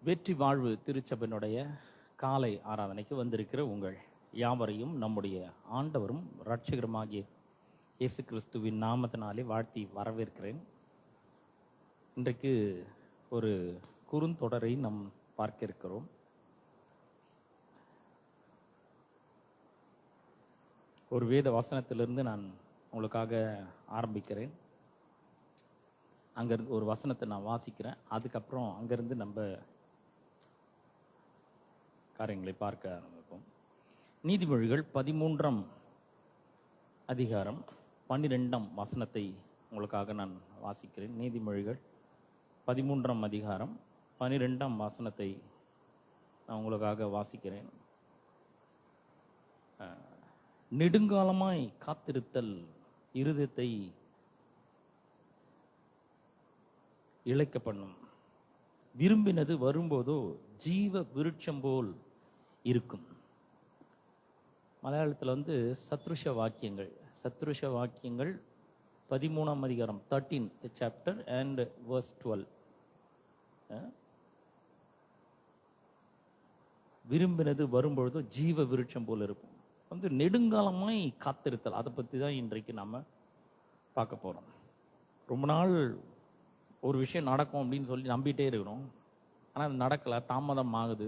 வெற்றி வாழ்வு திருச்சபையினுடைய காலை ஆராதனைக்கு வந்திருக்கிற உங்கள் யாவரையும் நம்முடைய ஆண்டவரும் இரட்சகருமாகிய இயேசு கிறிஸ்துவின் நாமத்தினாலே வாழ்த்தி வரவேற்கிறேன். இன்றைக்கு ஒரு குறுந்தொடரை நாம் பார்க்க இருக்கிறோம். ஒரு வேத வசனத்திலிருந்து நான் உங்களுக்காக ஆரம்பிக்கிறேன். அங்கிருந்து ஒரு வசனத்தை நான் வாசிக்கிறேன். அதுக்கப்புறம் அங்கிருந்து நம்ம காரியங்களை பார்க்க ஆரம்பிப்போம். நீதிமொழிகள் 13ஆம் அதிகாரம் 12ஆம் வசனத்தை உங்களுக்காக நான் வாசிக்கிறேன். நீதிமொழிகள் 13ஆம் அதிகாரம் 12ஆம் வசனத்தை நான் உங்களுக்காக வாசிக்கிறேன். நெடுங்காலமாய் காத்திருத்தல் இருதயத்தை இழைக்க பண்ணும், விரும்பினது வரும்போதோ ஜீவ விருட்சம் போல் இருக்கும். மலையாளத்தில் சத்ருஷ வாக்கியங்கள் 13ஆம் அதிகாரம் 13th chapter and verse 12. விரும்பினது வரும்பொழுதோ ஜீவ விருட்சம் போல் இருக்கும். நெடுங்காலமாய் காத்திருத்தல், அதை பற்றி தான் இன்றைக்கு நாம பார்க்க போறோம். ரொம்ப நாள் ஒரு விஷயம் நடக்கும் அப்படின்னு சொல்லி நம்பிட்டே இருக்கிறோம். ஆனால் அது நடக்கலை, தாமதம் ஆகுது.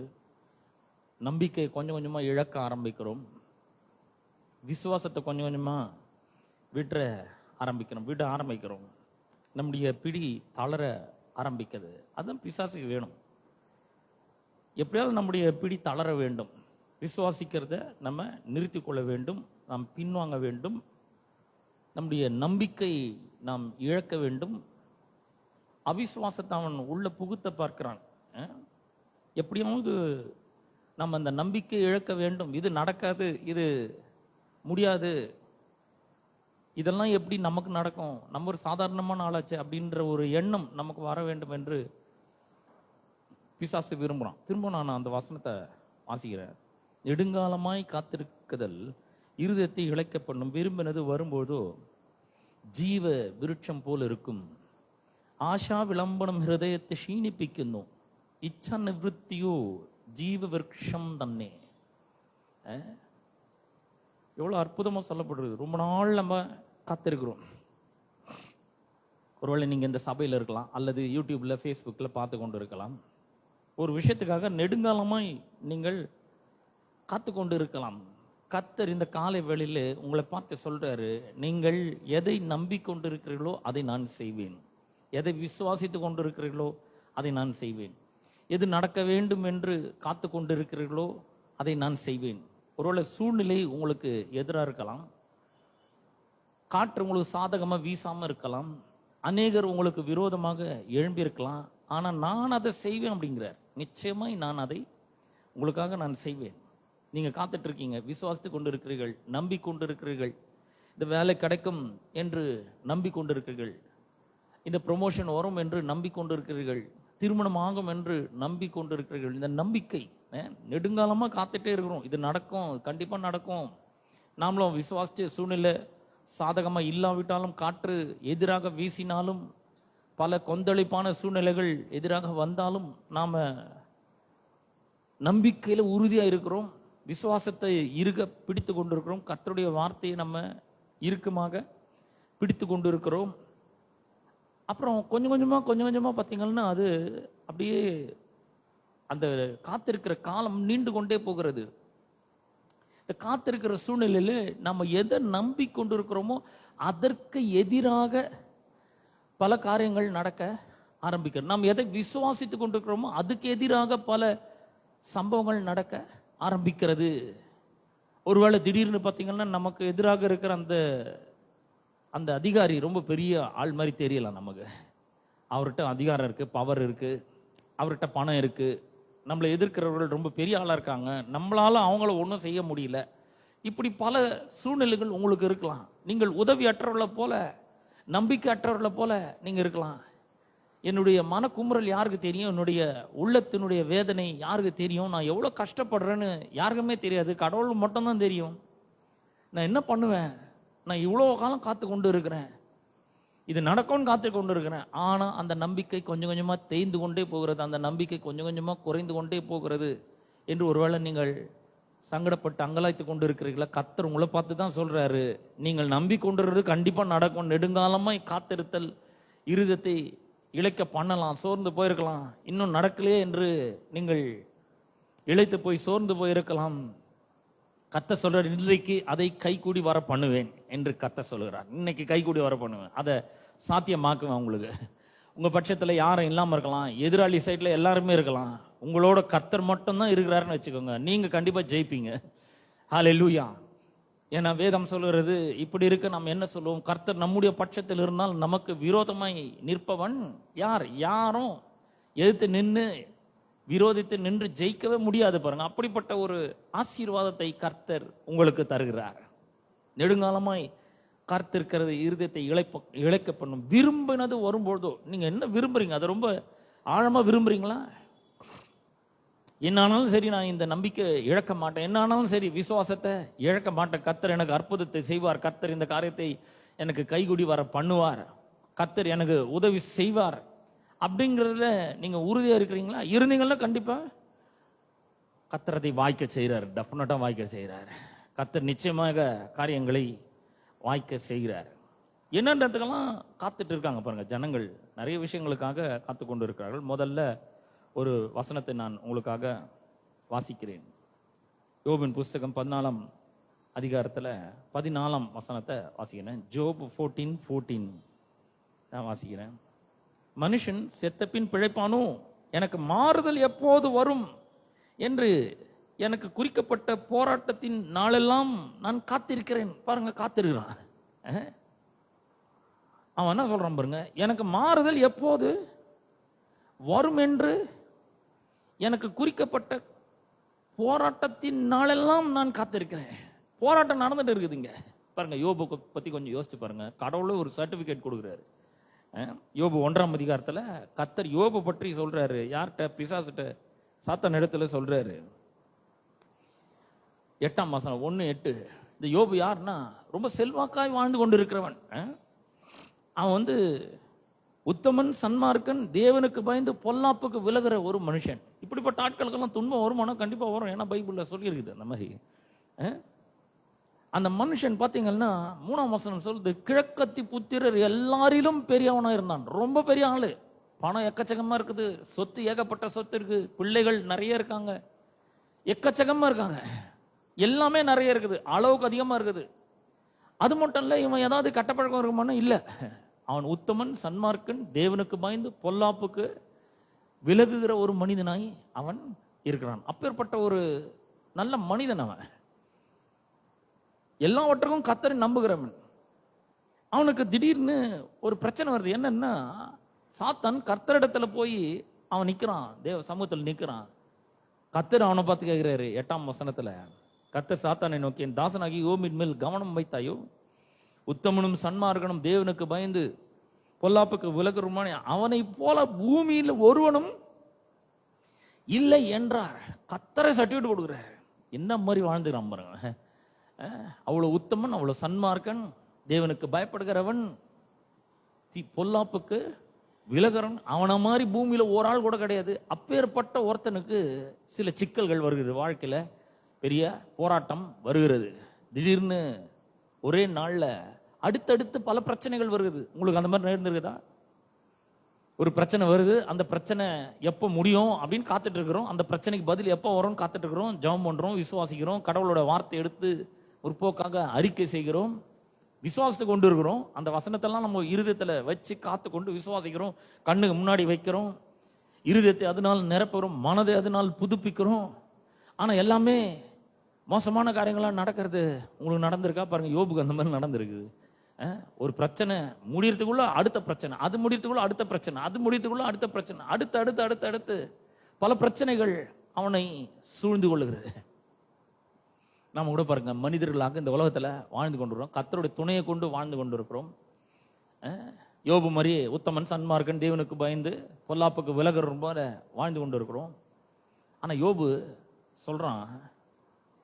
நம்பிக்கை கொஞ்சம் கொஞ்சமாக இழக்க ஆரம்பிக்கிறோம். விசுவாசத்தை கொஞ்சம் கொஞ்சமாக விட ஆரம்பிக்கிறோம். நம்முடைய பிடி தளர ஆரம்பிக்குது. அதுதான் பிசாசுக்கு வேணும். எப்படியாவது நம்முடைய பிடி தளர வேண்டும். விசுவாசிக்கிறத நம்ம நிறுத்தி கொள்ள வேண்டும். நாம் பின்வாங்க வேண்டும். நம்முடைய நம்பிக்கை நாம் இழக்க வேண்டும். அவிசுவாசத்தை அவன் உள்ள புகுத்த பார்க்கிறான். எப்படியாவது நம்ம அந்த நம்பிக்கை இழக்க வேண்டும். இது நடக்காது, இது முடியாது, இதெல்லாம் எப்படி நமக்கு நடக்கும், நம்ம ஒரு சாதாரணமான ஆளாச்சு அப்படின்ற ஒரு எண்ணம் நமக்கு வர வேண்டும் என்று பிசாசு விரும்புகிறான். திரும்ப நான் அந்த வசனத்தை வாசிக்கிறேன். நெடுங்காலமாய் காத்திருக்குதல் இருதயத்தை இழைக்க பண்ணும், விரும்பினது வரும்போதோ ஜீவ விருட்சம் போல் இருக்கும். ആശാ വിളംബനം ഹൃദയത്തെ ക്ഷീണിപ്പിക്കുന്നു, ഇച്ഛ നിവൃത്തിയോ ஜீவவிருட்சம் தன்னே. எவ்வளோ அற்புதமாக சொல்லப்படுறது. ரொம்ப நாள் நம்ம காத்திருக்கிறோம். ஒருவேளை நீங்கள் இந்த சபையில் இருக்கலாம், அல்லது யூடியூப்ல ஃபேஸ்புக்கில் பார்த்து கொண்டு இருக்கலாம். ஒரு விஷயத்துக்காக நெடுங்காலமாய் நீங்கள் காத்து கொண்டு இருக்கலாம். கர்த்தர் இந்த காலை வேளையில உங்களை பார்த்து சொல்றாரு, நீங்கள் எதை நம்பிக்கொண்டு இருக்கிறீர்களோ அதை நான் செய்வேன். எதை விசுவாசித்து கொண்டிருக்கிறீர்களோ அதை நான் செய்வேன். எது நடக்க வேண்டும் என்று காத்து கொண்டிருக்கிறீர்களோ அதை நான் செய்வேன். ஒருவேளை சூழ்நிலை உங்களுக்கு எதிராக இருக்கலாம், காற்று உங்களுக்கு சாதகமாக வீசாமல் இருக்கலாம், அநேகர் உங்களுக்கு விரோதமாக எழும்பியிருக்கலாம். ஆனால் நான் அதை செய்வேன் அப்படிங்கிறார். நிச்சயமாய் நான் அதை உங்களுக்காக நான் செய்வேன். நீங்க காத்துட்டு இருக்கீங்க, விசுவாசித்து கொண்டிருக்கிறீர்கள், நம்பிக்கொண்டிருக்கிறீர்கள். இந்த வேலை கிடைக்கும் என்று நம்பிக்கொண்டிருக்கிறீர்கள், இந்த ப்ரொமோஷன் வரும் என்று நம்பிக்கொண்டிருக்கிறீர்கள், திருமணம் ஆகும் என்று நம்பிக்கொண்டிருக்கிறீர்கள். இந்த நம்பிக்கை நெடுங்காலமாக காத்துட்டே இருக்கிறோம். இது நடக்கும், கண்டிப்பாக நடக்கும். நாமளும் விசுவாசிச்சு சூழ்நிலை சாதகமாக இல்லாவிட்டாலும், காற்று எதிராக வீசினாலும், பல கொந்தளிப்பான சூழ்நிலைகள் எதிராக வந்தாலும் நாம நம்பிக்கையில உறுதியா இருக்கிறோம். விசுவாசத்தை இறுக பிடித்து கொண்டிருக்கிறோம். கர்த்தருடைய வார்த்தையை நம்ம இறுக்கமாக பிடித்து கொண்டிருக்கிறோம். அப்புறம் கொஞ்சம் கொஞ்சமா பார்த்தீங்கன்னா அது அப்படியே அந்த காத்திருக்கிற காலம் நீண்டு கொண்டே போகிறது. இந்த காத்திருக்கிற சூழ்நிலையில நம்ம எதை நம்பிக்கொண்டிருக்கிறோமோ அதற்கு எதிராக பல காரியங்கள் நடக்க ஆரம்பிக்கிறது. நாம் எதை விசுவாசித்து கொண்டிருக்கிறோமோ அதுக்கு எதிராக பல சம்பவங்கள் நடக்க ஆரம்பிக்கிறது. ஒருவேளை திடீர்னு பார்த்தீங்கன்னா நமக்கு எதிராக இருக்கிற அந்த அதிகாரி ரொம்ப பெரிய ஆள் மாதிரி தெரியலாம் நமக்கு. அவர்கிட்ட அதிகாரம் இருக்கு, பவர் இருக்கு, அவர்கிட்ட பணம் இருக்கு. நம்மளை எதிர்க்கிறவர்கள் ரொம்ப பெரிய ஆளா இருக்காங்க, நம்மளால அவங்கள ஒன்றும் செய்ய முடியல. இப்படி பல சூழ்நிலைகள் உங்களுக்கு இருக்கலாம். நீங்கள் உதவி அற்றவர்களை போல, நம்பிக்கை அற்றவர்களை போல நீங்க இருக்கலாம். என்னுடைய மனக்குமுறல் யாருக்கு தெரியும், என்னுடைய உள்ளத்தினுடைய வேதனை யாருக்கு தெரியும், நான் எவ்வளவு கஷ்டப்படுறேன்னு யாருக்குமே தெரியாது, கடவுள் மட்டும்தான் தெரியும். நான் என்ன பண்ணுவேன், நான் இவ்வளோ காலம் காத்து கொண்டு இருக்கிறேன், இது நடக்கும்னு காத்து கொண்டு இருக்கிறேன். ஆனா அந்த நம்பிக்கை கொஞ்சம் கொஞ்சமா தேய்ந்து கொண்டே போகிறது, அந்த நம்பிக்கை கொஞ்சம் கொஞ்சமா குறைந்து கொண்டே போகிறது என்று ஒருவேளை நீங்கள் சங்கடப்பட்டு அங்கலாய்த்து கொண்டு இருக்கிறீர்களா? கர்த்தர் உங்களை பார்த்து தான் சொல்றாரு, நீங்கள் நம்பிக்கொண்டிருக்கிறது கண்டிப்பா நடக்கும். நெடுங்காலமாய் காத்திருத்தல் இருதயத்தை இழைக்க பண்ணலாம், சோர்ந்து போயிருக்கலாம், இன்னும் நடக்கலையே என்று நீங்கள் இழைத்து போய் சோர்ந்து போயிருக்கலாம். கர்த்தர் சொல்றார், இன்றைக்கு அதை கைகூடி வர பண்ணுவேன் என்று கர்த்தர் சொல்கிறார். இன்னைக்கு கைகூடி வர பண்ணுவேன், அதை சாத்தியமாக்குவேன். உங்களுக்கு உங்க பட்சத்துல யாரும் இல்லாம இருக்கலாம், எதிராளி சைட்ல எல்லாருமே இருக்கலாம், உங்களோட கர்த்தர் மட்டும்தான் இருக்கிறாருன்னு வச்சுக்கோங்க, நீங்க கண்டிப்பா ஜெயிப்பீங்க. ஹல்லேலூயா. ஏன்னா வேதம் சொல்கிறது இப்படி இருக்க நம்ம என்ன சொல்லுவோம்? கர்த்தர் நம்முடைய பட்சத்தில் இருந்தால் நமக்கு விரோதமாய் நிற்பவன் யார்? யாரும் எதிர்த்து நின்று விரோதித்து நின்று ஜெயிக்கவே முடியாது. பாருங்க, அப்படிப்பட்ட ஒரு ஆசீர்வாதத்தை கர்த்தர் உங்களுக்கு தருகிறார். நெடுங்காலமாய் காத்திருக்கிறது இருதயத்தை இழைக்க பண்ணும். விரும்பினது வரும்பொழுதோ, நீங்க என்ன விரும்புறீங்க, அதை ரொம்ப ஆழமா விரும்புறீங்களா? என்ன ஆனாலும் சரி, நான் இந்த நம்பிக்கை இழக்க மாட்டேன், என்ன ஆனாலும் சரி விசுவாசத்தை இழக்க மாட்டேன், கர்த்தர் எனக்கு அற்புதத்தை செய்வார், கர்த்தர் இந்த காரியத்தை எனக்கு கைகூடி வர பண்ணுவார், கர்த்தர் எனக்கு உதவி செய்வார் அப்படிங்கிறதுல நீங்க உறுதியா இருக்கிறீங்களா? இருந்தீங்கன்னா கண்டிப்பா கர்த்தர் அதை வாய்க்க செய்கிறார், டெஃபினட்டா வாய்க்க செய்கிறார். கர்த்தர் நிச்சயமாக காரியங்களை வாய்க்க செய்கிறார். என்னன்றதுக்கெல்லாம் காத்துட்டு இருக்காங்க பாருங்க ஜனங்கள், நிறைய விஷயங்களுக்காக காத்து கொண்டு இருக்கிறார்கள். முதல்ல ஒரு வசனத்தை நான் உங்களுக்காக வாசிக்கிறேன். யோபின் புஸ்தகம் 14 அதிகாரத்துல 14 வசனத்தை வாசிக்கிறேன். ஜோப் 14:14 நான் வாசிக்கிறேன். மனுஷன் செத்த பின் பிழைப்பானோ, எனக்கு மாறுதல் எப்போது வரும் என்று எனக்கு குறிக்கப்பட்ட போராட்டத்தின் நாளெல்லாம் நான் காத்திருக்கிறேன். பாருங்க, காத்திருக்கிறான். அவன் என்ன சொல்றான் பாருங்க, எனக்கு மாறுதல் எப்போது வரும் என்று எனக்கு குறிக்கப்பட்ட போராட்டத்தின் நாளெல்லாம் நான் காத்திருக்கிறேன். போராட்டம் நடந்துட்டு இருக்குதுங்க பாருங்க. யோபு பத்தி கொஞ்சம் யோசிச்சு பாருங்க. கடவுளே ஒரு சர்டிபிகேட் கொடுக்குறாரு. யோபு 1ஆம் அதிகாரத்துல கர்த்தர் யோபு பற்றி சொல்றாரு. யார்கிட்ட? பிசாசுட்ட, சாத்தான் இடத்துல சொல்றாரு. 8ஆம் வசனம் 1:8. இந்த யோபு யாருன்னா, ரொம்ப செல்வாக்காய் வாழ்ந்து கொண்டு இருக்கிறவன். அவன் உத்தமன், சன்மார்க்கன், தேவனுக்கு பயந்து பொல்லாப்புக்கு விலகுற ஒரு மனுஷன். இப்படிப்பட்ட ஆட்களுக்கெல்லாம் துன்பம் வருமானா கண்டிப்பா வரும். ஏன்னா பைபிள்ல சொல்லி இருக்குது அந்த மாதிரி. அந்த மனுஷன் பாத்தீங்கன்னா 3ஆம் வசனம் சொல்லுது, கிழக்கத்தி புத்திரர் எல்லாரிலும் பெரியவனா இருந்தான். ரொம்ப பெரிய ஆளு, பணம் எக்கச்சக்கமா இருக்குது, சொத்து ஏகப்பட்ட சொத்து இருக்கு, பிள்ளைகள் நிறைய இருக்காங்க, எக்கச்சக்கமா இருக்காங்க, எல்லாமே நிறைய இருக்குது, அளவுக்கு அதிகமா இருக்குது. அது மட்டும் இல்ல, இவன் ஏதாவது கட்டப்பழக்கம் இருக்குமானா இல்ல. அவன் உத்தமன், சன்மார்க்கன், தேவனுக்கு பயந்து பொல்லாப்புக்கு விலகுகிற ஒரு மனிதனாய் அவன் இருக்கிறான். அப்பேற்பட்ட ஒரு நல்ல மனிதன் அவன். எல்லாவற்றுக்கும் கர்த்தரை நம்புகிறவன். அவனுக்கு திடீர்னு ஒரு பிரச்சனை வருது. என்னன்னா, சாத்தான் கர்த்தரிடத்துல போய் அவன் நிக்கிறான், தேவ சமூகத்தில் நிக்கிறான். கர்த்தர் அவனை பார்த்து கேட்கிறாரு 8ஆம் வசனத்துல, கர்த்தர் சாத்தானை நோக்கி, என் தாசனாகி யோபின் மேல் கவனம் வைத்தாயோ, உத்தமனும் சன்மார்க்கனும் தேவனுக்கு பயந்து பொல்லாப்புக்கு விலகுருமான அவனை போல பூமியில் ஒருவனும் இல்லை என்றார். கர்த்தரை சர்டிபிகேட் கொடுக்கிறார். என்ன மாதிரி வாழ்ந்துக்கிறான் பாருங்க. அவ்வளவு உத்தமன், அவ்வளவு சன்மார்க்கன், தேவனுக்கு பயப்படுகிறவன், பொல்லாப்புக்கு விலகிறவன், அவனை மாதிரி பூமியில ஒரு ஆள் கூட கிடையாது. அப்பேற்பட்ட ஒருத்தனுக்கு சில சிக்கல்கள் வருகிறது வாழ்க்கையில, பெரிய போராட்டம் வருகிறது. திடீர்னு ஒரே நாள்ல அடுத்தடுத்து பல பிரச்சனைகள் வருது. உங்களுக்கு அந்த மாதிரி நேர்ந்திருக்குதா? ஒரு பிரச்சனை வருது, அந்த பிரச்சனை எப்போ முடியும் அப்படின்னு காத்துட்டு இருக்கிறோம், அந்த பிரச்சனைக்கு பதில் எப்போ வரும்னு காத்துட்டு இருக்கிறோம், ஜெபம் பண்றோம், விசுவாசிக்கிறோம், கடவுளோட வார்த்தை எடுத்து ஒரு போக்காக அறிக்கை செய்கிறோம், விசுவாசத்தை கொண்டு இருக்கிறோம், அந்த வசனத்தெல்லாம் நம்ம இருதயத்துல வச்சு காத்து கொண்டு விசுவாசிக்கிறோம், கண்ணுக்கு முன்னாடி வைக்கிறோம், இருதயத்தை அதனால் நிரப்புறோம், மனதை அதனால் புதுப்பிக்கிறோம். ஆனா எல்லாமே மோசமான காரியங்கள்லாம் நடக்கிறது. உங்களுக்கு நடந்திருக்கா பாருங்க. யோபுக்கு அந்த மாதிரி நடந்திருக்குது. ஒரு பிரச்சனை முடியறதுக்குள்ள அடுத்த பிரச்சனை, அது முடியறதுக்குள்ள அடுத்த பிரச்சனை, அது முடியறதுக்குள்ள அடுத்த பிரச்சனை, அடுத்து அடுத்து அடுத்து அடுத்து பல பிரச்சனைகள் அவனை சூழ்ந்து கொள்ளுகிறது. நாம கூட பாருங்க, மனிதர்களாக இந்த உலகத்துல வாழ்ந்து கொண்டிருக்கிறோம், கர்த்தருடைய துணையை கொண்டு வாழ்ந்து கொண்டிருக்கிறோம். யோபு மாதிரி உத்தமன், சன்மார்க்கன், தேவனுக்கு பயந்து பொல்லாப்புக்கு விலகுற போல வாழ்ந்து கொண்டு இருக்கிறோம். ஆனா யோபு சொல்றான்,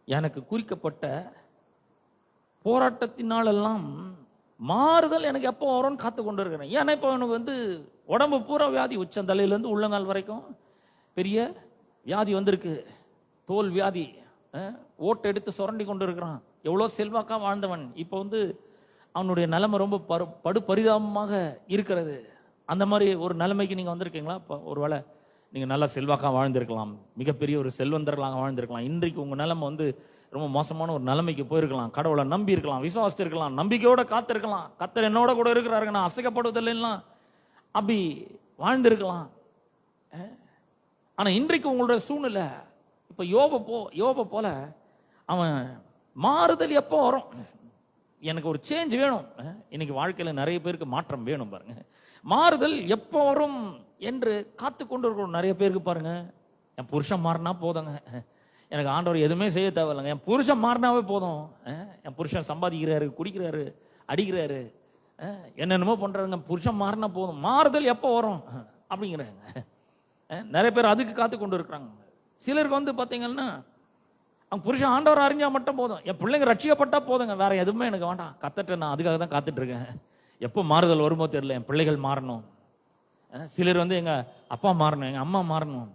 எனக்கு குறிக்கப்பட்ட போராட்டத்தினாலெல்லாம் மாறுதல் எனக்கு எப்போ வரும்னு காத்து கொண்டு இருக்கிறேன். ஏன்னா இப்போ எனக்கு வந்து உடம்பு பூரா வியாதி, உச்சந்தலையிலேருந்து உள்ளங்கால் வரைக்கும் பெரிய வியாதி வந்திருக்கு, தோல் வியாதி. ஓட்டு எடுத்து சுரண்டி கொண்டு இருக்கிறான். எவ்வளோ செல்வாக்கா வாழ்ந்தவன் இப்போ வந்து அவனுடைய நிலைமை ரொம்ப படு பரிதாபமாக இருக்கிறது. அந்த மாதிரி ஒரு நிலைமைக்கு நீங்க வந்திருக்கீங்களா? இப்போ ஒருவேளை நீங்க நல்லா செல்வாக்கா வாழ்ந்திருக்கலாம், மிகப்பெரிய ஒரு செல்வந்தர்களாக வாழ்ந்திருக்கலாம். இன்றைக்கு உங்க நிலைமை வந்து ரொம்ப மோசமான ஒரு நிலைமைக்கு போயிருக்கலாம். கடவுளை நம்பி இருக்கலாம், விசுவாசித்திருக்கலாம், நம்பிக்கையோட காத்திருக்கலாம். கர்த்தர் என்னோட கூட இருக்கிறாருங்க, நான் அசைக்கப்படுவதில்லைன்னா அப்படி வாழ்ந்திருக்கலாம். ஆனா இன்றைக்கு உங்களோட சூழ்நிலை இப்ப யோப போல அவன் மாறுதல் எப்போ வரும், எனக்கு ஒரு சேஞ்ச் வேணும். இன்னைக்கு வாழ்க்கையில நிறைய பேருக்கு மாற்றம் வேணும் பாருங்க. மாறுதல் எப்போ வரும் என்று காத்து கொண்டு இருக்கிற நிறைய பேருக்கு பாருங்க, என் புருஷன் மாறினா போதுங்க, எனக்கு ஆண்டவர் எதுவுமே செய்ய தேவையில்லைங்க, என் புருஷன் மாறினாவே போதும், என் புருஷன் சம்பாதிக்கிறாரு, குடிக்கிறாரு, அடிக்கிறாரு, என்னென்னமோ பண்றாருங்க, புருஷன் மாறினா போதும். மாறுதல் எப்போ வரும் அப்படிங்கிறாங்க. நிறைய பேர் அதுக்கு காத்து கொண்டு இருக்கிறாங்க. சிலருக்கு வந்து பாத்தீங்கன்னா அவங்க புருஷன் ஆண்டவர் அறிஞ்சா மட்டும் போதும், என் பிள்ளைங்க ரட்சிக்கப்பட்டா போதுங்க, வேற எதுவுமே எனக்கு வேண்டாம். கத்தட்ட நான் அதுக்காக தான் காத்துட்டு இருக்கேன், எப்போ மாறுதல் வருமோ தெரியல, என் பிள்ளைகள் மாறணும். சிலர் வந்து எங்க அப்பா மாறணும், எங்க அம்மா மாறணும்.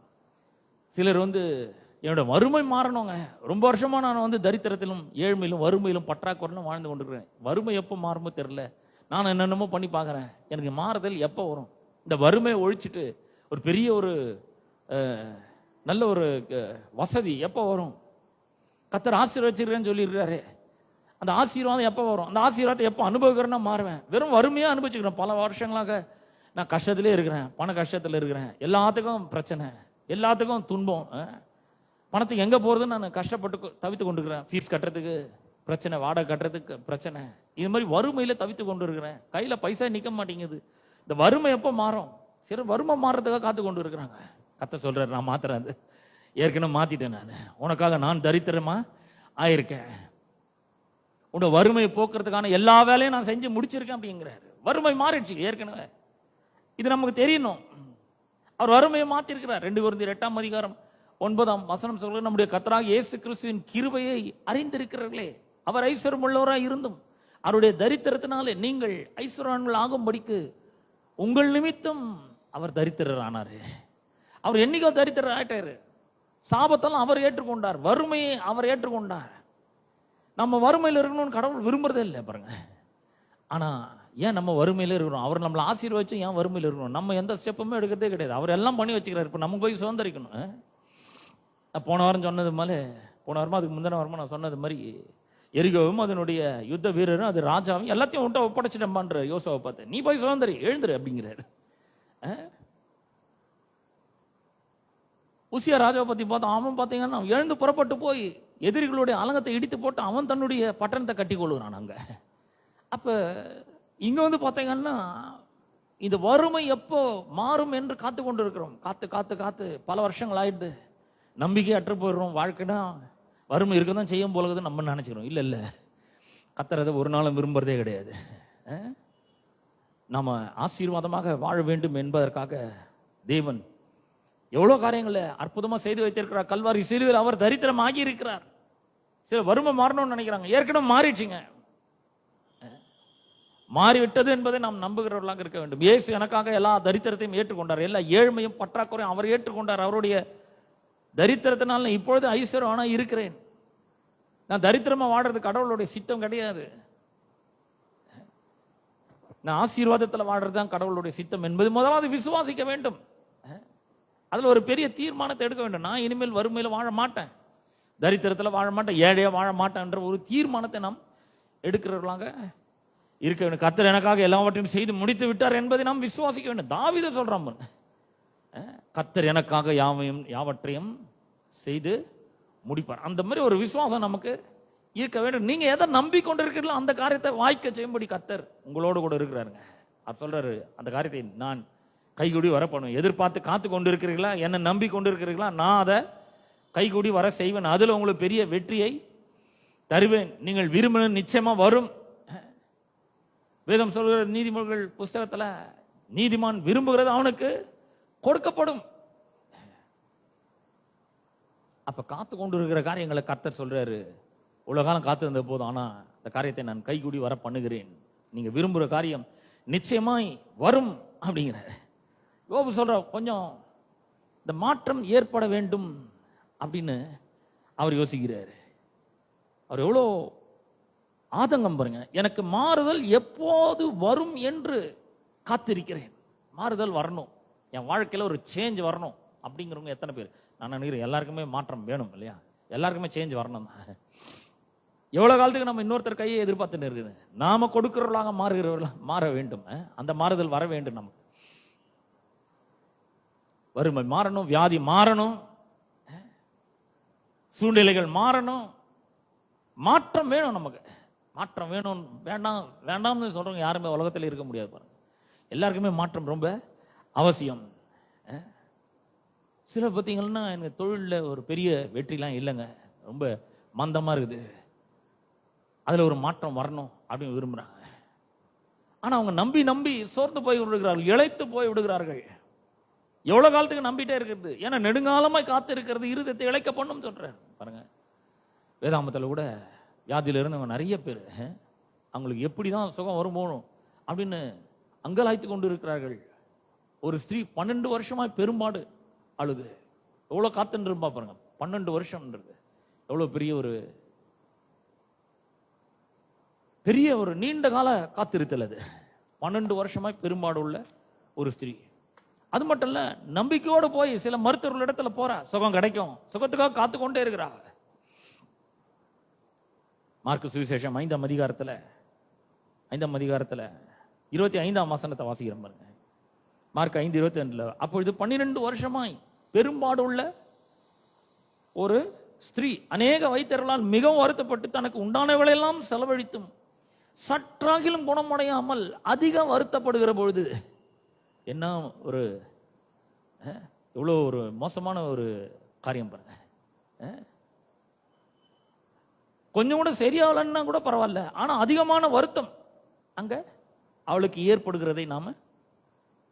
சிலர் வந்து என்னோட வறுமை மாறணுங்க, ரொம்ப வருஷமா நான் வந்து தரித்திரத்திலும் ஏழ்மையிலும் வறுமையிலும் பற்றாக்குறையிலும் வாழ்ந்து கொண்டிருக்கிறேன். வறுமை எப்போ மாறுமோ தெரியல, நான் என்னென்னமோ பண்ணி பார்க்குறேன், எனக்கு மாறுதல் எப்போ வரும்? இந்த வறுமையை ஒழிச்சிட்டு ஒரு பெரிய ஒரு நல்ல ஒரு வசதி எப்போ வரும்? கர்த்தர் ஆசீர்வதிச்சிருக்கேன்னு சொல்லியிருக்காரு, அந்த ஆசீர்வாதம் எப்போ வரும்? அந்த ஆசீர்வாதத்தை எப்போ அனுபவிக்கிறேன்னா மாறுவேன். வெறும் வறுமையாக அனுபவிச்சுக்கிறேன். பல வருஷங்களாக நான் கஷ்டத்திலே இருக்கிறேன், பண கஷ்டத்தில் இருக்கிறேன், எல்லாத்துக்கும் பிரச்சனை, எல்லாத்துக்கும் துன்பம். பணத்துக்கு எங்கே போகிறதுன்னு நான் கஷ்டப்பட்டு தவித்து கொண்டு இருக்கிறேன். ஃபீஸ் கட்டுறதுக்கு பிரச்சனை, வாடகை கட்டுறதுக்கு பிரச்சனை, இது மாதிரி வறுமையில் தவித்து கொண்டு இருக்கிறேன். கையில் பைசா நிற்க மாட்டேங்குது. இந்த வறுமை எப்போ மாறும்? சரி, வறுமை மாறுறதுக்காக காத்து கொண்டு இருக்கிறாங்க. கர்த்தர் சொல்றாரு, நான் மாத்துறேன், அது ஏற்கனவே மாத்திட்டேன், நான் உனக்காக நான் தரித்திரமா ஆயிருக்கேன், உன்னோட வறுமையை போக்குறதுக்கான எல்லா வேலையும் நான் செஞ்சு முடிச்சிருக்கேன் அப்படிங்கிறாரு. வறுமை மாறிடுச்சு ஏற்கனவே, இது நமக்கு தெரியணும். அவர் வறுமையை மாத்திருக்கிறார். 2 கொரிந்தியர் 8:9 சொல்ற, நம்முடைய கர்த்தராகிய இயேசு கிறிஸ்துவின் கிருபையை அறிந்திருக்கிறீர்களே, அவர் ஐஸ்வர்யம் உள்ளவராய் இருந்தும் அவருடைய தரித்திரத்தினாலே நீங்கள் ஐஸ்வர்யவான்கள் ஆகும்படிக்கு உங்கள் நிமித்தம் அவர் தரித்திரர் ஆனாரு. அவர் என்னைக்கோ தரித்திரர் ஆயிட்டாரு. சாபத்தெல்லாம் அவர் ஏற்றுக்கொண்டார், வறுமையை அவர் ஏற்றுக்கொண்டார். நம்ம வறுமையில் இருக்கணும்னு கடவுள் விரும்புறதே இல்லை பாருங்க. ஆனா ஏன் நம்ம வறுமையில இருக்கிறோம்? அவர் நம்மளை ஆசீர்வதிச்சு ஏன் வறுமையில் இருக்கணும்? நம்ம எந்த ஸ்டெப்புமே எடுக்கிறதே கிடையாது. அவர் எல்லாம் பண்ணி வச்சுக்கிறார். இப்ப நம்ம போய் சுதந்திரிக்கணும். போன வாரம் சொன்னது மாதிரி, போன வாரமா அதுக்கு முந்தின வாரமா நான் சொன்னது மாதிரி, எரிகோவும் அதனுடைய யுத்த வீரரும் அது ராஜாவும் எல்லாத்தையும் விட்டு ஒப்படைச்சிட்டம்பான்ற யோசுவாவை பார்த்து, நீ போய் சுதந்திரி, எழுந்துரு அப்படிங்கிறாரு. உசியா ராஜாவை பத்தி பார்த்தா, அவன் பார்த்தீங்கன்னா எழுந்து புறப்பட்டு போய் எதிரிகளுடைய அலங்கத்தை இடித்து போட்டு அவன் தன்னுடைய பட்டணத்தை கட்டி கொள்ளுறான் அங்க. அப்ப இங்க வந்து பார்த்தீங்கன்னா இந்த வறுமை எப்போ மாறும் என்று காத்து கொண்டு இருக்கிறோம். காத்து காத்து காத்து பல வருஷங்கள் ஆயிடுது. நம்பிக்கை அற்று போயிடுறோம். வாழ்க்கைனா வறுமை இருக்கதான் செய்யும் போலது நம்ம நினைச்சுக்கிறோம். இல்ல இல்ல, கர்த்தர் அதை ஒரு நாளும் விரும்புறதே கிடையாது. நாம ஆசீர்வாதமாக வாழ வேண்டும் என்பதற்காக தேவன் எவ்வளவு காரியங்களை அற்புதமா செய்து வைத்திருக்கிறார். கல்வாரி சிலுவையில் அவர் தரித்திரம் ஆகி இருக்கிறார். சில வறுமை மாறணும்னு நினைக்கிறாங்க, ஏற்கனவே மாறிடுச்சுங்க. மாறிவிட்டது என்பதை நாம் நம்புகிறவர்களாக இருக்க வேண்டும். இயேசு எனக்காக எல்லா தரித்திரத்தையும் ஏற்றுக்கொண்டார், எல்லா ஏழ்மையும் பற்றாக்குறையும் அவர் ஏற்றுக்கொண்டார். அவருடைய தரித்திரத்தினால இப்பொழுது ஐஸ்வர்யவானா இருக்கிறேன். நான் தரித்திரமா வாடுறது கடவுளுடைய சித்தம் கிடையாது. நான் ஆசீர்வாதத்தில் வாடுறது தான் கடவுளுடைய சித்தம் என்பது முதலாவது விசுவாசிக்க வேண்டும். அதுல ஒரு பெரிய தீர்மானத்தை எடுக்க வேண்டும். நான் இனிமேல் வறுமையில வாழ மாட்டேன், தரித்திரத்தில் வாழ மாட்டேன், ஏழையா வாழ மாட்டேன் என்ற ஒரு தீர்மானத்தை நாம் எடுக்கிறவர்களாக இருக்க வேண்டும். கர்த்தர் எனக்காக எல்லாவற்றையும் செய்து முடித்து விட்டார் என்பதை நாம் விசுவாசிக்க வேண்டும். தாவீது சொல்றான், கர்த்தர் எனக்காக யாவற்றையும் செய்து முடிப்பார். அந்த மாதிரி ஒரு விசுவாசம் நமக்கு இருக்க வேண்டும். நீங்க எதை நம்பிக்கொண்டிருக்கிறீர்களோ அந்த காரியத்தை வாய்க்க செய்யும்படி கர்த்தர் உங்களோடு கூட இருக்கிறாருங்க. அது சொல்றாரு, அந்த காரியத்தை நான் கைகூடி வர பண்ணுவேன். எதிர்பார்த்து காத்து கொண்டு இருக்கிறீர்களா, என்ன நம்பி கொண்டு இருக்கிறீர்களா, நான் அதை கைகூடி வர செய்வேன். அதுல உங்களுக்கு பெரிய வெற்றியை தருவேன். நீங்கள் விரும்பின நிச்சயமா வரும். வேதம் சொல்கிற நீதிமொழிகள் புஸ்தகத்துல, நீதிமான் விரும்புகிறது அவனுக்கு கொடுக்கப்படும். அப்ப காத்து கொண்டு இருக்கிற காரியங்களை கர்த்தர் சொல்றாரு, உலகாலம் காத்து இருந்த போதும், ஆனா இந்த காரியத்தை நான் கைகூடி வர பண்ணுகிறேன். நீங்க விரும்புகிற காரியம் நிச்சயமாய் வரும் அப்படிங்கிறார். யோபு சொல்ற கொஞ்சம் இந்த மாற்றம் ஏற்பட வேண்டும் அப்படின்னு அவர் யோசிக்கிறார். அவர் எவ்வளோ ஆதங்கம் பாருங்க. எனக்கு மாறுதல் எப்போது வரும் என்று காத்திருக்கிறேன். மாறுதல் வரணும், என் வாழ்க்கையில் ஒரு சேஞ்ச் வரணும் அப்படிங்கிறவங்க எத்தனை பேர்? நான் நினைக்கிறேன் எல்லாருக்குமே மாற்றம் வேணும் இல்லையா? எல்லாருக்குமே சேஞ்ச் வரணும் தான். எவ்வளவு காலத்துக்கு நம்ம இன்னொருத்தர் கையை எதிர்பார்த்துன்னு இருக்குது? நாம கொடுக்கிறவர்களாக மாற வேண்டும். அந்த மாறுதல் வர வேண்டும். நமக்கு வறுமை மாறணும், வியாதி மாறணும், சூழ்நிலைகள் மாறணும், மாற்றம் வேணும். நமக்கு மாற்றம் வேணும். வேண்டாம் வேண்டாம்னு சொல்றவங்க யாருமே உலகத்தில் இருக்க முடியாது பாருங்க. எல்லாருக்குமே மாற்றம் ரொம்ப அவசியம். சில பார்த்தீங்கன்னா எனக்கு தொழிலில் ஒரு பெரிய வெற்றிலாம் இல்லைங்க, ரொம்ப மந்தமா இருக்குது, அதுல ஒரு மாற்றம் வரணும் அப்படின்னு விரும்புறாங்க. ஆனா அவங்க நம்பி நம்பி சோர்ந்து போய் விடுகிறார்கள், இழைத்து போய் விடுகிறார்கள். எவ்வளவு காலத்துக்கு நம்பிட்டே இருக்கிறது? ஏன்னா நெடுங்காலமாய் காத்து இருக்கிறது இருதயத்தை இழைக்க பண்ணும் சொல்றாரு பாருங்க. வேதாமத்தில் கூட வியாதியில இருந்தவங்க நிறைய பேர் அவங்களுக்கு எப்படிதான் சுகம் வருமோ அப்படின்னு அங்கலாய்த்து கொண்டு இருக்கிறார்கள். ஒரு ஸ்திரீ 12 வருஷமாய் பெரும்பாடு அழுது எவ்வளவு காத்துன்னு இருப்பா பாருங்க. 12 வருஷம்ன்றது எவ்வளவு பெரிய ஒரு நீண்ட கால காத்திருத்தல் அது. 12 வருஷமாய் பெரும்பாடு உள்ள ஒரு ஸ்திரீ. அது மட்டும் இல்ல, நம்பிக்கையோடு போய் சில மருத்துவர்கள் இடத்துல போற, சுகம் கிடைக்கும், சுகத்துக்காக காத்து கொண்டே இருக்கிறா. மார்க்கு சுவிசேஷம் 5ஆம் அதிகாரத்துல 25ஆம் வசனத்தை வாசிக்கிறோம் பாருங்க. மார்க் 5:22. அப்பொழுது 12 வருஷமாய் பெரும்பாடு உள்ள ஒரு ஸ்திரீ அநேக வைத்தியர்களால் மிகவும் வருத்தப்பட்டு தனக்கு உண்டானவளையெல்லாம் செலவழித்தும் சற்றாகிலும் குணமடையாமல் அதிக வருத்தப்படுகிற பொழுது, என்ன ஒரு எவ்வளோ ஒரு மோசமான ஒரு காரியம் பாருங்க. கொஞ்சம் கூட சரியாகலன்னா கூட பரவாயில்ல, ஆனா அதிகமான வருத்தம் அங்க அவளுக்கு ஏற்படுகிறதை நாம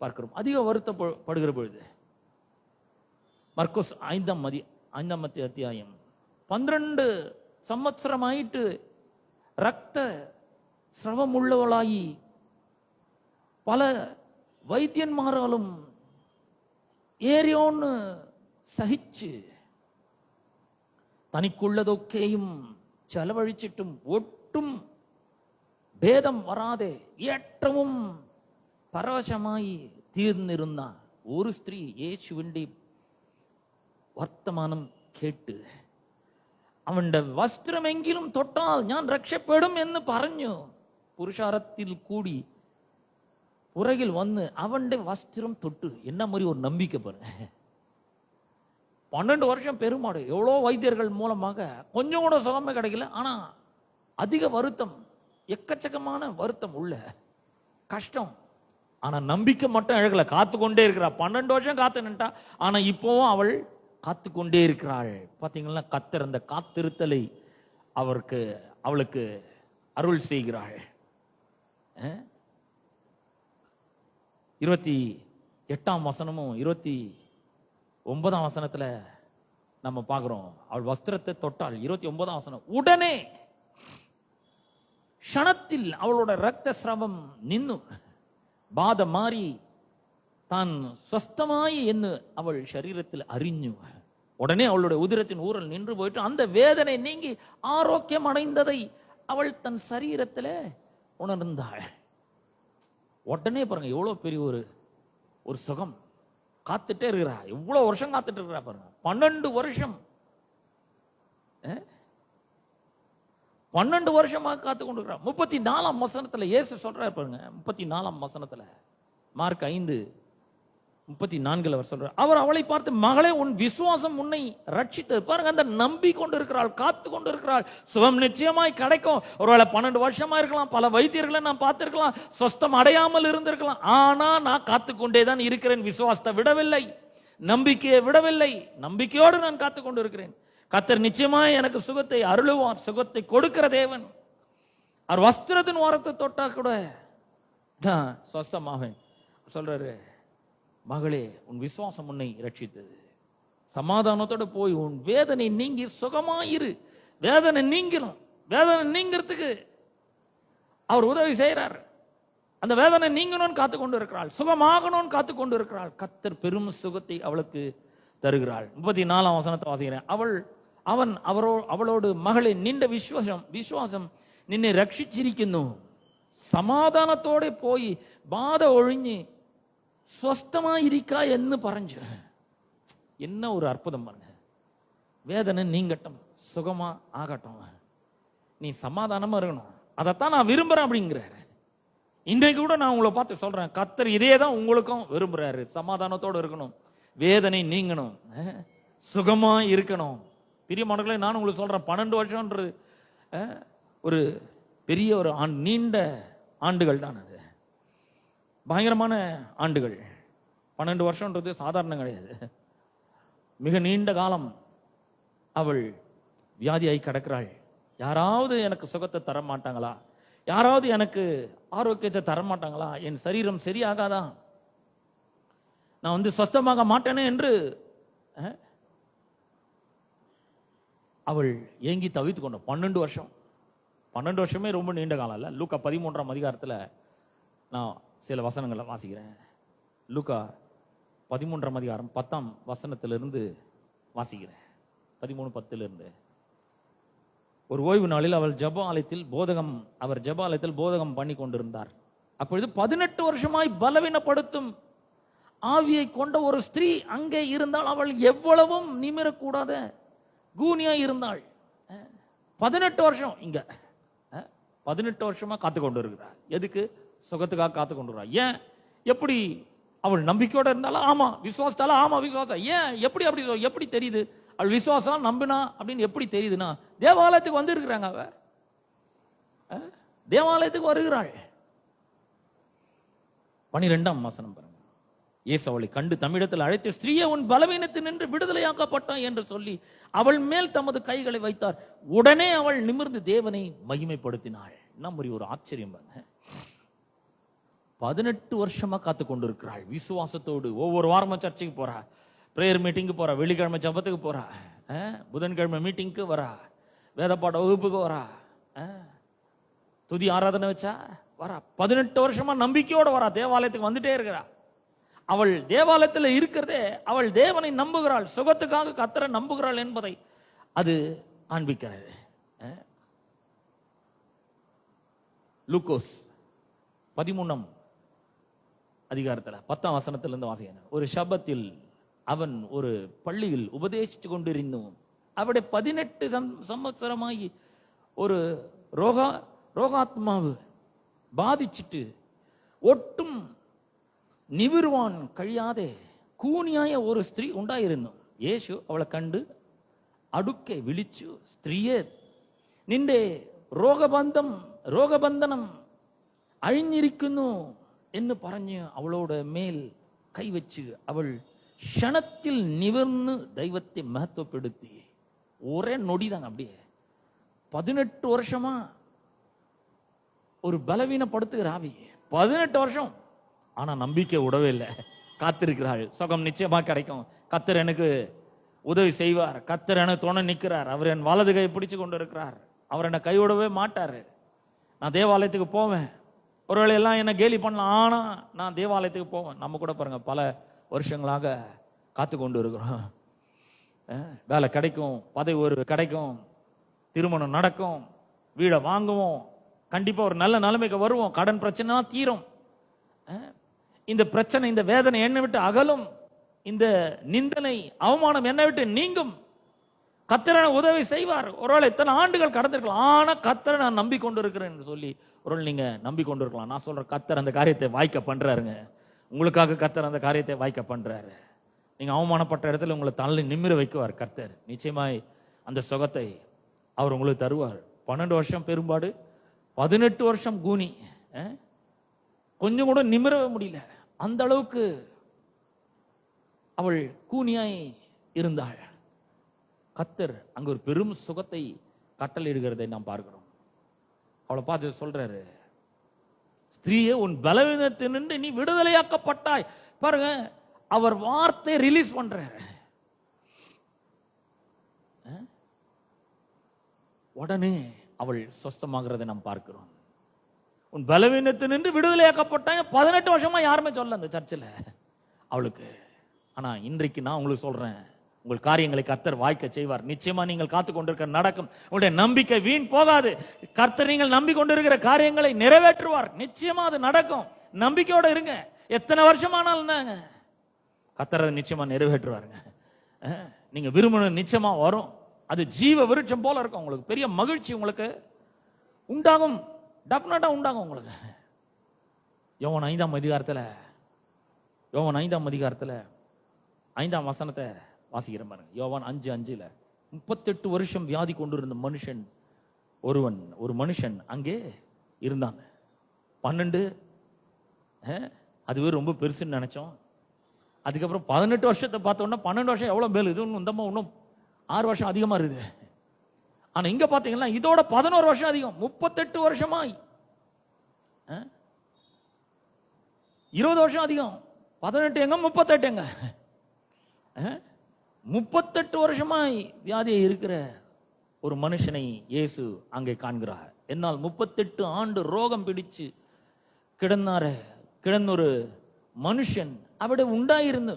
பார்க்கிறோம். அதிக வருத்தப்படுகிற பொழுது மர்கோஸ் 5ஆம் அத்தியாயம் 12 சம்பத்சரம் ஆயிட்டு ரத்த சிரவம் உள்ளவளாகி பல வைத்தியன்மாராலும் ஏரியோன்னு சகிச்சு தனிக்குள்ளதொக்கையும் செலவழிச்சிட்டும் ஒட்டும் பேதம் வராதே ஏற்றமும் பரவசமாய் தீர்ந்திருந்தான் ஒரு ஸ்திரீ യേശുവിന്റെ വർത്തമാനം കേട്ട് അവന്റെ വസ്ത്രമെങ്കിലും തൊട്ടാൽ ഞാൻ രക്ഷപ്പെടും എന്ന് പറഞ്ഞു പുരുഷാരത്തിൽ കൂടി புறகில் வந்து அவனுடைய வஸ்திரம் தொட்டு. என்ன மாதிரி ஒரு நம்பிக்கை பாருங்க. 12 வருஷம் பெருமாடு, எவ்வளோ வைத்தியர்கள் மூலமாக கொஞ்சம் கூட சுகமே கிடைக்கல. ஆனா அதிக வருத்தம், எக்கச்சக்கமான வருத்தம் உள்ள கஷ்டம். ஆனா நம்பிக்கை மட்டும் இழக்கல, காத்து கொண்டே இருக்கிறா. 12 வருஷம் காத்து நின்றா, ஆனா இப்போவும் அவள் காத்து கொண்டே இருக்கிறாள். பாத்தீங்கன்னா கர்த்தர் அந்த காத்திருத்தலை அவளுக்கு அருள் செய்கிறாள். 28ஆம் வசனமும் 29ஆம் வசனத்துல நம்ம பார்க்கிறோம். அவள் வஸ்திரத்தை தொட்டாள். 29ஆம் வசனம், உடனே க்ஷணத்தில் அவளோட ரத்த ஸ்ரவம் நின்னு பாத மாறி தான் ஸ்வஸ்தமாய் என்று அவள் சரீரத்தில் அறிஞ்சு. உடனே அவளுடைய உதிரத்தின் ஊரல் நின்று போயிட்டு அந்த வேதனை நீங்கி ஆரோக்கியம் அடைந்ததை அவள் தன் சரீரத்தில் உணர்ந்தாள். உடனே பாருங்க எவ்வளவு பெரிய ஒரு சுகம். காத்துட்டே இருக்கிறா, எவ்வளவு வருஷம் காத்துட்டு இருக்கிறா பாருங்க. 12 வருஷம் 12 வருஷமாக காத்து கொண்டு இருக்கிறா. 34ஆம் வசனத்துல இயேசு சொல்றாரு பாருங்க. 34ஆம் வசனத்துல மார்க் 5:34 அவர் சொல்றார். அவர் அவளை பார்த்து, மகளே உன் விசுவாசம் உன்னை ரட்சித்தது. பாருங்க, அந்த நம்பி கொண்டு இருக்கிறாள், காத்து கொண்டு இருக்கிறாள். சுகம் நிச்சயமாய் கிடைக்கும். ஒருவேளை 12 வருஷமா இருக்கலாம், பல வைத்தியர்களை நான் பார்த்திருக்கலாம், சொஸ்தம் அடையாமல் இருந்திருக்கலாம். ஆனா நான் காத்து கொண்டேதான் இருக்கிறேன். விசுவாசத்தை விடவில்லை, நம்பிக்கையை விடவில்லை. நம்பிக்கையோடு நான் காத்து கொண்டு இருக்கிறேன். கர்த்தர் நிச்சயமாய் எனக்கு சுகத்தை அருளுவார், சுகத்தை கொடுக்கிற தேவன். அவர் வஸ்திரத்தின் ஓரத்தை தொட்டா கூட நான் சொஸ்தமாவேன் சொல்றாரு. மகளே உன் விசுவாசம் உன்னை ரட்சித்தது. சமாதானத்தோடு போய் உன் வேதனை நீங்கி சுகமாயிரு. வேதனை நீங்கிரும். வேதனை நீங்கிறதுக்கு அவர் உதவி செய்யறார். அந்த வேதனை நீங்கணும்னு காத்து கொண்டு இருக்கிறாள், சுகமாகணும்னு காத்து கொண்டு இருக்கிறாள். கர்த்தர் பெரும் சுகத்தை அவளுக்கு தருகிறாள். 34ஆம் வசனத்தை வாசிக்கிறேன். அவளோடு மகளே, നിന്റെ വിശ്വാസം നിന്നെ രക്ഷിച്ചിരിക്കുന്നു. സമാധാനത്തോടെ പോയി ബാധ ഒഴിഞ്ഞ് സ്വസ്ഥമായിരിക്ക എന്ന് പറഞ്ഞു. என்ன ஒரு அற்புதம் பாருங்க. வேதனை நீங்கட்டும், சுகமா ஆகட்டும், நீ சமாதானமா இருக்கணும், அதைத்தான் நான் விரும்புறேன் அப்படிங்கிறாரு. இன்றைக்கு கூட நான் உங்களை பார்த்து சொல்றேன், கர்த்தர் இதே தான் உங்களுக்கும் விரும்புறாரு. சமாதானத்தோடு இருக்கணும், வேதனை நீங்கணும், சுகமா இருக்கணும். பிரியமானவர்களே, நான் உங்களுக்கு சொல்றேன், 12 வருஷம்ன்றது ஒரு பெரிய ஒரு நீண்ட ஆண்டுகள் தான். அது பயங்கரமான ஆண்டுகள். 12 வருஷம்ன்றது சாதாரணம் கிடையாது. மிக நீண்ட காலம் அவள் வியாதியாய் கிடக்கிறாள். யாராவது எனக்கு சுகத்தை தர மாட்டாங்களா? யாராவது எனக்கு ஆரோக்கியத்தை தர மாட்டாங்களா? என் சரீரம் சரியாகாதா? நான் சொஸ்தமாக மாட்டேனே என்று அவள் ஏங்கி தவித்து கொண்ட 12 வருஷம். 12 வருஷமே ரொம்ப நீண்ட காலம் இல்ல. லூக்கா 13ஆம் அதிகாரத்தில் நான் சில வசனங்களை வாசிக்கிறேன். லூக்கா 13ஆம் அதிகாரம் 10ஆம் வசனத்திலிருந்து வாசிக்கிறேன். 13:10 ஒரு ஓய்வு நாளில் அவர் ஜெப ஆலயத்தில் போதகம் பண்ணி கொண்டிருந்தார். அப்பொழுது 18 வருஷமாய் பலவீனப்படுத்தும் ஆவியை கொண்ட ஒரு ஸ்திரீ அங்கே இருந்தால். அவள் எவ்வளவும் நிமிரக்கூடாத கூனியா இருந்தாள். 18 வருஷம் இங்க 18 வருஷமா காத்து கொண்டு இருக்கிறார். எதுக்கு? சுகத்துக்காக காத்து கொண்டு இருக்கிறார். ஏன்? எப்படி? அவள் நம்பிக்கையோட இருந்தாலும் ஆமா, விசுவாசத்தால ஆமா, விசுவாசம். ஏன்? எப்படி தெரியுது? அவள் விசுவாசம் நம்பினா அப்படின்னு எப்படி தெரியுதுன்னா, தேவாலயத்துக்கு வந்து இருக்கிறாங்க. அவ தேவாலயத்துக்கு வருகிறாள். 12ஆம் வசனம் பாருங்க. இயேசு அவளை கண்டு தம்மிடத்தில் அழைத்து, ஸ்திரீயே, உன் பலவீனத்தில் நின்று விடுதலையாக்கப்பட்டாய் என்று சொல்லி அவள் மேல் தமது கைகளை வைத்தார். உடனே அவள் நிமிர்ந்து தேவனை மகிமைப்படுத்தினாள். நம்ம ஒரு ஆச்சரியம் பாருங்க. 18 வருஷமா காத்து கொண்டிருக்கிறாள் விசுவாசத்தோடு. ஒவ்வொரு வாரமும் சர்ச்சைக்கு போறா, பிரேயர் மீட்டிங்கு போறா, வெள்ளிக்கிழமை ஜபத்துக்கு போறா, புதன்கிழமை மீட்டிங்க்கு வரா, வேதப்பாட வகுப்புக்கு வரா, துதி ஆராதனை வச்சா வரா. 18 வருஷமா நம்பிக்கையோட வரா, தேவாலயத்துக்கு வந்துட்டே இருக்கிறா. அவள் தேவாலயத்தில் இருக்கிறதே அவள் தேவனை நம்புகிறாள், சுகத்துக்காக கர்த்தரை நம்புகிறாள் என்பதை அது காண்பிக்கிறது. லூக்கோஸ் 13ஆம் அதிகாரத்தில் 10ஆம் வசனத்திலிருந்து வாசிக்கிறேன். ஒரு சபத்தில் அவன் ஒரு பள்ளியில் உபதேசித்து கொண்டிருந்தும் அவருடைய 18 சம்பத்சரமாகி ஒரு ரோகாத்மாவு பாதிச்சுட்டு ஒட்டும் நிவிர்வான் கழியாதே கூனியாய ஒரு ஸ்திரீ உண்டாயிருந்தோம். യേശു അവളെ കണ്ട് അടുക്കെ വിളിച്ചു, സ്ത്രീയെ, നിന്റെ രോഗബന്ധനം അഴിഞ്ഞിരിക്കുന്നു എന്ന് പറഞ്ഞ് അവളോട് മേൽ കൈവച്ച് അവൾ ക്ഷണത്തിൽ നിവർന്ന് ദൈവത്തെ മഹത്വപ്പെടുത്തി. ഒരേ நொடிதான். அப்படியே 18 வருஷமா ஒரு பலவீனப்படுத்துகிற ஆவி. 18 வருஷம். ஆனா நம்பிக்கை விடவே இல்லை. காத்திருக்கிறாள். சுகம் நிச்சயமா கிடைக்கும், கர்த்தர் எனக்கு உதவி செய்வார், கர்த்தர் எனக்கு துணை நிற்கிறார், அவர் என் வலது கை பிடிச்சு கொண்டு இருக்கிறார், அவர் என்னை கைவிடவே மாட்டாரு. நான் தேவாலயத்துக்கு போவேன், ஒருவேளை எல்லாம் என்ன கேலி பண்ணலாம், ஆனா நான் தேவாலயத்துக்கு போவேன். நம்ம கூட பாருங்க, பல வருஷங்களாக காத்து கொண்டு இருக்கிறோம். வேலை கிடைக்கும், பதவி ஒரு கிடைக்கும், திருமணம் நடக்கும், வீடை வாங்குவோம், கண்டிப்பா ஒரு நல்ல நிலைமைக்கு வருவோம், கடன் பிரச்சனை தீரும், இந்த பிரச்சனை இந்த வேதனை என்னை விட்டு அகலும், இந்த நிந்தனை அவமானம் என்னை விட்டு நீங்கும், கர்த்தர் உதவி செய்வார். ஒருவேளை இத்தனை ஆண்டுகள் கடந்திருக்கலாம், ஆனா கர்த்தரை நான் நம்பிக்கொண்டு இருக்கிறேன் என்று சொல்லி ஒருவேளை நீங்க நம்பிக்கொண்டு இருக்கலாம். நான் சொல்றேன், கர்த்தர் அந்த காரியத்தை வாய்க்க பண்றாருங்க. உங்களுக்காக கர்த்தர் அந்த காரியத்தை வாய்க்க பண்றாரு. நீங்க அவமானப்பட்ட இடத்துல உங்களை தள்ளி நிமிர வைக்குவார் கர்த்தர். நிச்சயமாய் அந்த சுகத்தை அவர் உங்களுக்கு தருவார். 12 வருஷம் பெரும்பாடு, 18 வருஷம் கூனி, கொஞ்சம் கூட நிமிரவே முடியல, அந்த அளவுக்கு அவள் கூனியாய் இருந்தாள். கர்த்தர் அங்க ஒரு பெரும் சுகத்தை கட்டளையிடுகிறதை நாம் பார்க்கிறோம். அவளை பார்த்து சொல்றாரு, ஸ்திரீயே, உன் பலவீனத்தினின்று நீ விடுதலையாக்கப்பட்டாய். பாருங்க, அவர் வார்த்தை ரிலீஸ் பண்றாரு. உடனே அவள் சொஸ்தமாகிறதை நாம் பார்க்கிறோம். உன் பலவீனத்தை நின்று விடுதலையாக்கப்பட்டாங்க. 18 வருஷமா யாருமே சொல்ல அந்த சர்ச்சில் அவளுக்கு. ஆனா இன்றைக்கு நான் உங்களுக்கு சொல்றேன், உங்கள் காரியங்களை கர்த்தர் வாய்க்க செய்வார். நிச்சயமா நீங்கள் காத்து கொண்டிருக்கிற நடக்கும். உங்களுடைய நம்பிக்கை வீண் போகாது. கர்த்தர் நீங்கள் நம்பிக்கொண்டிருக்கிற காரியங்களை நிறைவேற்றுவார். நிச்சயமா அது நடக்கும். நம்பிக்கையோட இருங்க. எத்தனை வருஷமானாலும் தாங்க கர்த்தர் அதை நிச்சயமா நிறைவேற்றுவாருங்க. நீங்க விரும்பணும் நிச்சயமா வரும். அது ஜீவ விருட்சம் போல இருக்கும். உங்களுக்கு பெரிய மகிழ்ச்சி உங்களுக்கு உண்டாகும். டெஃபினட்டா உண்டாகும் உங்களுக்கு. யோவான் 5ஆம் அதிகாரத்துல 5ஆம் வசனத்தை வாசிக்கிற பாருங்க. யோவான் 5:5 38 வருஷம் வியாதி கொண்டிருந்த மனுஷன் ஒரு மனுஷன் அங்கே இருந்தாங்க. 12 அதுவே ரொம்ப பெருசுன்னு நினைச்சோம். அதுக்கப்புறம் 18 வருஷத்தை பார்த்தோம்னா 12 வருஷம் எவ்வளவு மேல், இது இன்னும் 6 வருஷம் அதிகமா இருக்குது. ஆனா இங்க பாத்தீங்கன்னா இதோட 11 வருஷம் அதிகம். 38 வருஷமாய் 20 வருஷம் அதிகம். 18 எங்க 38 எங்க 38 வருஷமாய் வியாதியை இருக்கிற ஒரு மனுஷனை இயேசு அங்கே காண்கிறார். என்னால் 38 ஆண்டு ரோகம் பிடிச்சு கிடந்தொரு மனுஷன் അവിടെ ഉണ്ടായിരുന്നു.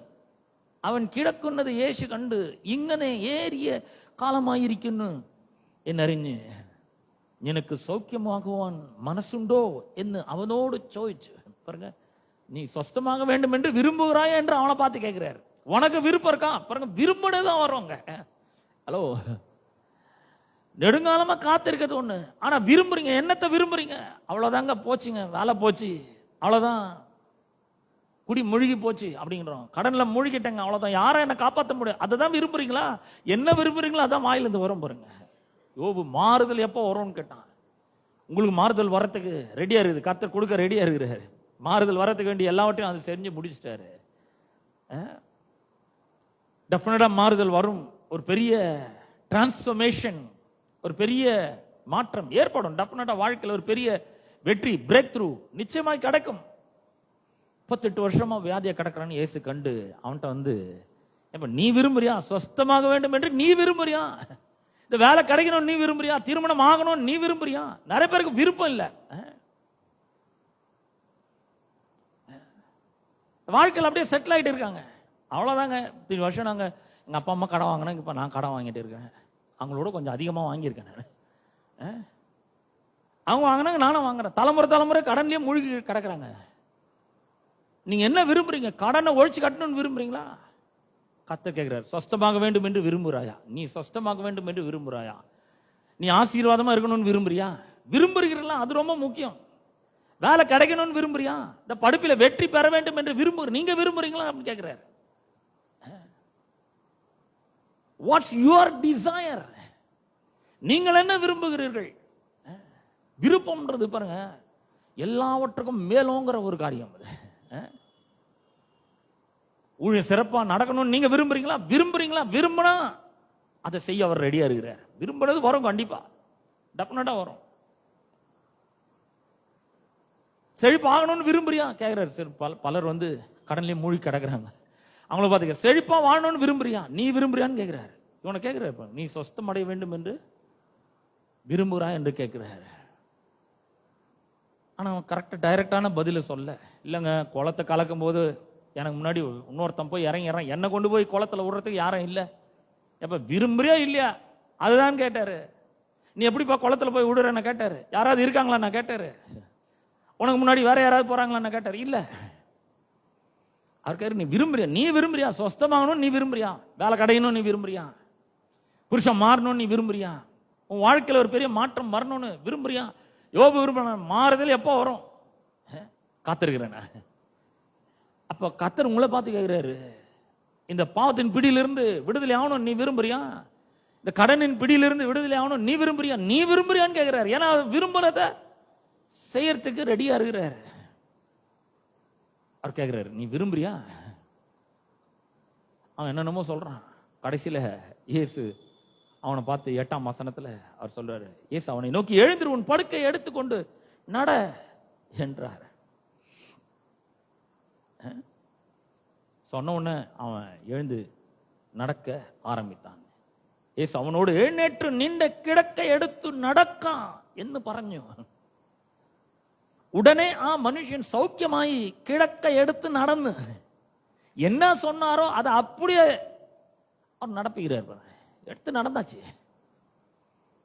അവൻ കിടക്കുന്നത് യേശു കണ്ട് ഇങ്ങനെ ഏറിയ കാലമായിരിക്കുന്നു എന്നറിഞ്ഞ് നിനക്ക് സൗഖ്യമാകുവാൻ മനസ്സുണ്ടോ എന്ന് அவனோடு ചോദിച്ചു. பாருங்க, நீ சொஸ்தமாக வேண்டும் என்று விரும்புகிறாய் என்று அவனை பார்த்து கேட்கிறார். உனக்கு விருப்பம் இருக்கா? பாருங்க, விரும்பினதான் வருவாங்க. ஹலோ, நெடுங்காலமா காத்திருக்கிறது ஒண்ணு, ஆனா விரும்புறீங்க. என்னத்தை விரும்புறீங்க? அவ்வளவுதாங்க, போச்சுங்க, வேலை போச்சு, அவ்வளவுதான், குடி முழுகி போச்சு அப்படிங்கிறோம். கடன்ல மூழ்கிட்டங்க, அவ்வளவுதான், யாரும் என்ன காப்பாற்ற முடியும். அதுதான் விரும்புறீங்களா? என்ன விரும்புறீங்களோ அதான் வாயிலிருந்து வரும். பாருங்க, யோபு மாறுதல் எப்போ வரும்னு கேட்டான். உங்களுக்கு மாறுதல் வரத்துக்கு ரெடியா இருக்குது. கர்த்தர் கொடுக்க ரெடியா இருக்கிறாரு. மாறுதல் வரத்துக்கு வேண்டிய எல்லாவற்றையும் அது செஞ்சு முடிச்சிட்டாரு. டெஃபினட்டா மாறுதல் வரும். ஒரு பெரிய டிரான்ஸ்ஃபர்மேஷன், ஒரு பெரிய மாற்றம் ஏற்படும். டெஃபினட்டா வாழ்க்கையில் ஒரு பெரிய வெற்றி, பிரேக் த்ரூ நிச்சயமாய் கிடைக்கும். 38 வருஷமா வியாதியை கிடக்கிறான்னு இயேசு கண்டு அவன்கிட்ட வந்து, நீ விரும்புறியா? சொஸ்தமாக வேண்டும் என்று நீ விரும்புறியா? இந்த வேலை கிடைக்கணும் நீ விரும்புறியா? திருமணம் ஆகணும் நீ விரும்புறியா? நிறைய பேருக்கு விருப்பம் இல்லை. வாழ்க்கையில் அப்படியே செட்டில் ஆகிட்டு இருக்காங்க. அவ்வளோதாங்க. 3 வருஷம் நாங்கள் எங்கள் அப்பா அம்மா கடன் வாங்கினாங்க, இப்போ நான் கடன் வாங்கிட்டு இருக்கேன். அவங்களோட கொஞ்சம் அதிகமாக வாங்கியிருக்கேன் நான். அவங்க வாங்கினாங்க, நானும் வாங்குறேன். தலைமுறை கடன்லேயே மூழ்கி கிடக்குறாங்க. நீங்க என்ன விரும்புறீங்க? கடனை ஒழிச்சு கட்டணும்னு விரும்புறீங்களா? கர்த்தர் கேட்கிறார், சொஸ்தமாக வேண்டும் என்று விரும்புறாயா? நீ சொஸ்தமாக வேண்டும் என்று விரும்புறாயா? நீ ஆசீர்வாதமா இருக்கணும்னு விரும்புறியா? விரும்புறீங்களா? அது ரொம்ப முக்கியம். வேலை கிடைக்கணும்னு விரும்புறியா? இந்த படிப்பில வெற்றி பெற வேண்டும் என்று நீங்க விரும்புறீங்களா அப்படின்னு கேட்கிறார். What's your desire? நீங்கள் என்ன விரும்புகிறீர்கள்? விருப்பம்ன்றது பாருங்க எல்லாவற்றுக்கும் மேலோங்கிற ஒரு காரியம். ஊழியம் சிறப்பா நடக்கணும்னு நீங்க விரும்புறீங்களா? விரும்பினா அதை செய்ய அவர் ரெடியா இருக்கிறார். விரும்புறது வரும், கண்டிப்பா டெஃபினட்டா வரும். செழிப்பாகணும்னு விரும்புறியா கேட்கிறார். பலர் வந்து கடன்லயே மூழ்கி கிடக்குறாங்க. அவங்கள பார்த்துக்க, செழிப்பா வாழணும்னு விரும்புறியா? நீ விரும்புறியான்னு கேட்கிறார். இவனை கேட்கிறார், நீ சொஸ்தம் அடைய வேண்டும் என்று விரும்புறா என்று கேட்கிறார். ஆனா அவன் கரெக்டா டைரக்டான பதில சொல்ல. இல்லைங்க, குளத்தை கலக்கும் போது எனக்கு முன்னாடி இன்னொருத்தன் போய் இறங்கிறான், என்னை கொண்டு போய் குளத்துல விடுறதுக்கு யாரும் இல்லை. எப்ப விரும்புறியா இல்லையா அதுதான் கேட்டாரு. நீ எப்படிப்பா குளத்துல போய் விடுறன்னு கேட்டாரு. யாராவது இருக்காங்களா நான் கேட்டாரு. உனக்கு முன்னாடி வேற யாராவது போறாங்களா கேட்டாரு. இல்ல. அவருக்கு நீ விரும்புறியா? சொஸ்தமாகணும் நீ விரும்புறியா? வேலை கிடையணும் நீ விரும்புறியா? புருஷன் மாறணும் நீ விரும்புறியா? உன் வாழ்க்கையில் ஒரு பெரிய மாற்றம் வரணும்னு விரும்புறியா? யோபு விரும்ப. மாறுதல் எப்போ வரும்? காத்திருக்கிறேன். அப்ப கர்த்தர் உங்களை பார்த்து கேட்கிறாரு, இந்த பாவத்தின் பிடியிலிருந்து விடுதலை ஆகணும் நீ விரும்புறியா? இந்த கடனின் பிடியிலிருந்து விடுதலை ஆகணும் நீ விரும்புறியா? நீ விரும்புறியான்னு கேட்கிறாரு. ஏன்னா விரும்புறத செய்யறதுக்கு ரெடியா இருக்கிறாரு. அவர் கேட்கிறாரு, நீ விரும்புறியா? அவன் என்னென்னமோ சொல்றான். கடைசியில இயேசு அவனை பார்த்து 8ஆம் வசனத்துல அவர் சொல்றாரு, இயேசு அவனை நோக்கி, எழுந்திரு, உன் படுக்கை எடுத்துக்கொண்டு நட என்றார். சொன்ன உடனே அவன் எழுந்து நடக்க ஆரம்பித்தான். இயேசு அவனோடு, எழுநேற்று நின்ற கிடக்கை எடுத்து நடக்கான் என்று പറഞ്ഞു. உடனே மனுஷன் சௌக்கியமாயி கிழக்க எடுத்து நடந்து என்ன சொன்னாரோ அதை அப்படியே அவர் நடப்புகிறார். எடுத்து நடந்தாச்சு.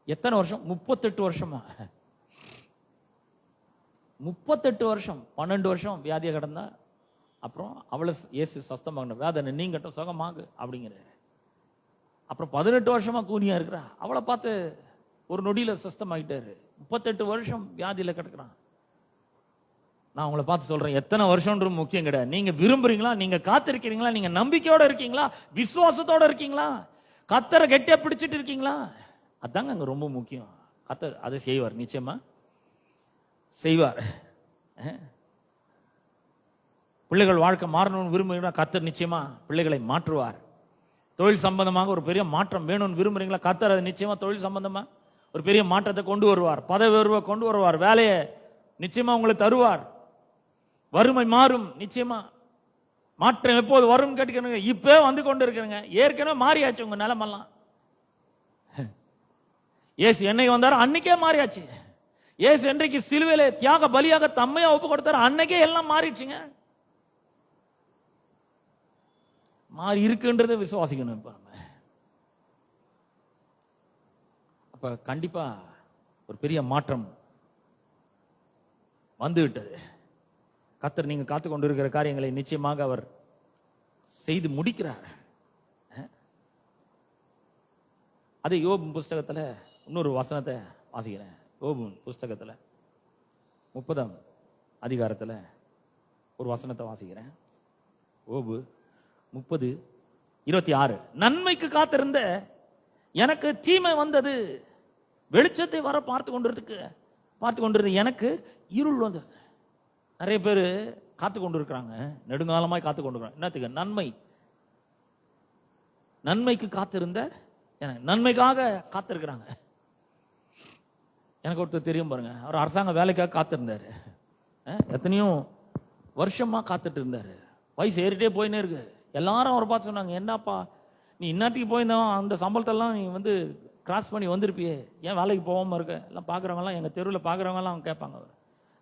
எத்தனை வருஷம்? 38 வருஷமா. 38 வருஷம், 12 வருஷம் வியாதியை கடந்தா. அப்புறம் அவளை இயேசு சொஸ்தமாகணும், வேதனை நீங்கட்டும், சுகமாகு அப்படிங்கிறாரு. அப்புறம் 18 வருஷமா கூனியா இருக்கிறா, அவளை பார்த்து ஒரு நொடியில சொஸ்தமாகிட்டாரு. 38 வருஷம் வியாதியில கிடக்குறான். நான் உங்களை பார்த்து சொல்றேன், எத்தனை வருஷம்ன்றது முக்கியம் கிடையாது. நீங்க விரும்புறீங்களா? நீங்க காத்திருக்கிறீங்களா? நீங்க நம்பிக்கையோட இருக்கீங்களா? விசுவாசத்தோட இருக்கீங்களா? கர்த்தரை கெட்டியா பிடிச்சிட்டு இருக்கீங்களா? அதாங்க அங்க ரொம்ப முக்கியம். கர்த்தர் அதை செய்வார், நிச்சயமா செய்வார். பிள்ளைகள் வாழ்க்கை மாறணும்னு விரும்புறீங்களா? கர்த்தர் நிச்சயமா பிள்ளைகளை மாற்றுவார். தொழில் சம்பந்தமாக ஒரு பெரிய மாற்றம் வேணும்னு விரும்புறீங்களா? கர்த்தர் அது நிச்சயமா தொழில் சம்பந்தமா ஒரு பெரிய மாற்றத்தை கொண்டு வருவார். பதவி உயர்வை கொண்டு வருவார். வேலையை நிச்சயமா உங்களுக்கு தருவார். வறுமை மாறும். நிச்சயமா மாற்றம் எப்போது வரும் கேட்டுக்கணுங்க. இப்பவே வந்து கொண்டு இருக்கிறங்க. ஏற்கனவே மாறியாச்சு உங்க நிலமெல்லாம். இயேசு என்னைக்கு வந்தாரோ அன்னைக்கே மாறியாச்சு. இயேசு என்றைக்கு சிலுவையில தியாக பலியாக தம்மையா ஒப்பு கொடுத்தாரு அன்னைக்கே எல்லாம் மாறிடுச்சுங்க. மாறி இருக்குன்றதை விசுவாசிக்கணும். இப்ப அப்ப கண்டிப்பா ஒரு பெரிய மாற்றம் வந்து விட்டது. கர்த்தர் நீங்க காத்து கொண்டிருக்கிற காரியங்களை நிச்சயமாக அவர் செய்து முடிக்கிறார். அதே யோபு புஸ்தகத்துல இன்னொரு வசனத்தை வாசிக்கிறேன். யோபு புஸ்தகத்துல 30ஆம் அதிகாரத்துல ஒரு வசனத்தை வாசிக்கிறேன். யோபு 30:26. நன்மைக்கு காத்திருந்த எனக்கு தீமை வந்தது, வெளிச்சத்தை வர பார்த்து கொண்டிருந்த எனக்கு இருள் வந்தது. நிறைய பேர் காத்து கொண்டு இருக்கிறாங்க, நெடுங்காலமாய் காத்து கொண்டிருக்கிறாங்க. என்னத்துக்கு? நன்மைக்கு காத்திருந்த நன்மைக்காக காத்திருக்கிறாங்க. எனக்கு ஒருத்தர் தெரியும் பாருங்க, அவர் அரசாங்க வேலைக்காக காத்திருந்தாரு. எத்தனையோ வருஷமா காத்துட்டு இருந்தாரு. வயசு ஏறிட்டே போயினே இருக்கு. எல்லாரும் அவரை பார்த்து சொன்னாங்க, என்னப்பா நீ இன்னத்துக்கு போயிருந்தவன் அந்த சம்பளத்தெல்லாம் நீ வந்து கிராஸ் பண்ணி வந்திருப்பியே, ஏன் வேலைக்கு போகாம இருக்க? எல்லாம் பார்க்குறவங்கலாம், எங்கள் தெருவில் பார்க்குறவங்கலாம் கேட்பாங்க.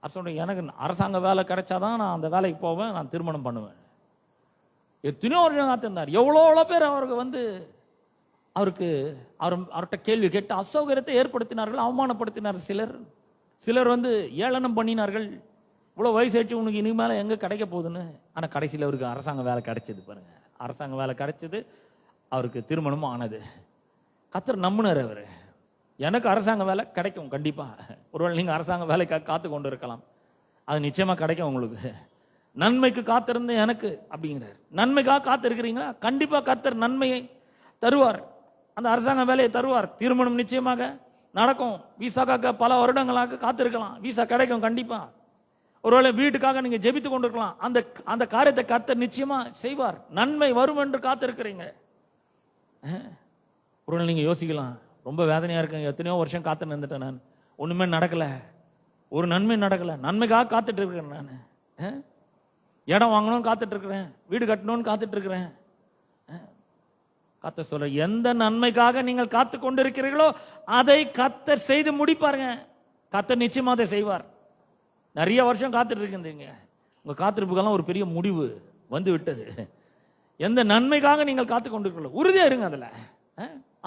அவர் சொல்கிறேன், எனக்கு அரசாங்க வேலை கிடைச்சாதான் நான் அந்த வேலைக்கு போவேன், நான் திருமணம் பண்ணுவேன். எத்தனையோ வருஷம் காத்திருந்தார். எவ்வளோ பேர் அவருக்கு வந்து அவர்கிட்ட கேள்வி கேட்டு அசௌகரியத்தை ஏற்படுத்தினார்கள், அவமானப்படுத்தினார்கள். சிலர் வந்து ஏளனம் பண்ணினார்கள். இவ்வளோ வயசாச்சு, உனக்கு இனி மேலே எங்கே கிடைக்க போகுதுன்னு. ஆனால் கடைசியில் அவருக்கு அரசாங்க வேலை கிடைச்சது பாருங்க. அரசாங்க வேலை கிடைச்சது, அவருக்கு திருமணமும் ஆனது. கர்த்தர் நம்பினார். அவர் எனக்கு அரசாங்க வேலை கிடைக்கும் கண்டிப்பா. ஒருவேளை நீங்க அரசாங்க வேலைக்காக காத்து கொண்டு இருக்கலாம், அது நிச்சயமா கிடைக்கும் உங்களுக்கு. நன்மைக்கு காத்திருந்த எனக்கு அப்படிங்கிறார். நன்மைக்காக காத்து இருக்கிறீங்களா? கண்டிப்பா கர்த்தர் நன்மையை தருவார், அந்த அரசாங்க வேலையை தருவார். திருமணம் நிச்சயமாக நடக்கும். விசாக்காக பல வருடங்களாக காத்திருக்கலாம், விசா கிடைக்கும் கண்டிப்பா. ஒருவேளை வீட்டுக்காக நீங்க ஜெபித்து கொண்டிருக்கலாம், அந்த காரியத்தை கர்த்தர் நிச்சயமா செய்வார். நன்மை வரும் என்று காத்திருக்கிறீங்க. ஒருவேளை நீங்க யோசிக்கலாம், ரொம்ப வேதனையா இருக்குங்க, எத்தனையோ வருஷம் காத்து நின்றுட்டேன் நான், ஒண்ணுமே நடக்கல, ஒரு நன்மை நடக்கல. நன்மைக்காக காத்துட்டு இருக்கிறேன் நான். இடம் வாங்கணும்னு காத்துட்டு இருக்கிறேன், வீடு கட்டணும்னு காத்துட்டு இருக்கிறேன். கர்த்தர் சொல்ற, எந்த நன்மைக்காக நீங்கள் காத்து கொண்டு இருக்கிறீர்களோ அதை கர்த்தர் செய்து முடிப்பாருங்க. கர்த்தர் நிச்சயமா அதை செய்வார். நிறைய வருஷம் காத்துட்டு இருக்கீங்க, உங்க காத்திருப்புக்கெல்லாம் ஒரு பெரிய முடிவு வந்து விட்டது. எந்த நன்மைக்காக நீங்கள் காத்து கொண்டிருக்கிறீர்களோ உறுதியா இருங்க, அதுல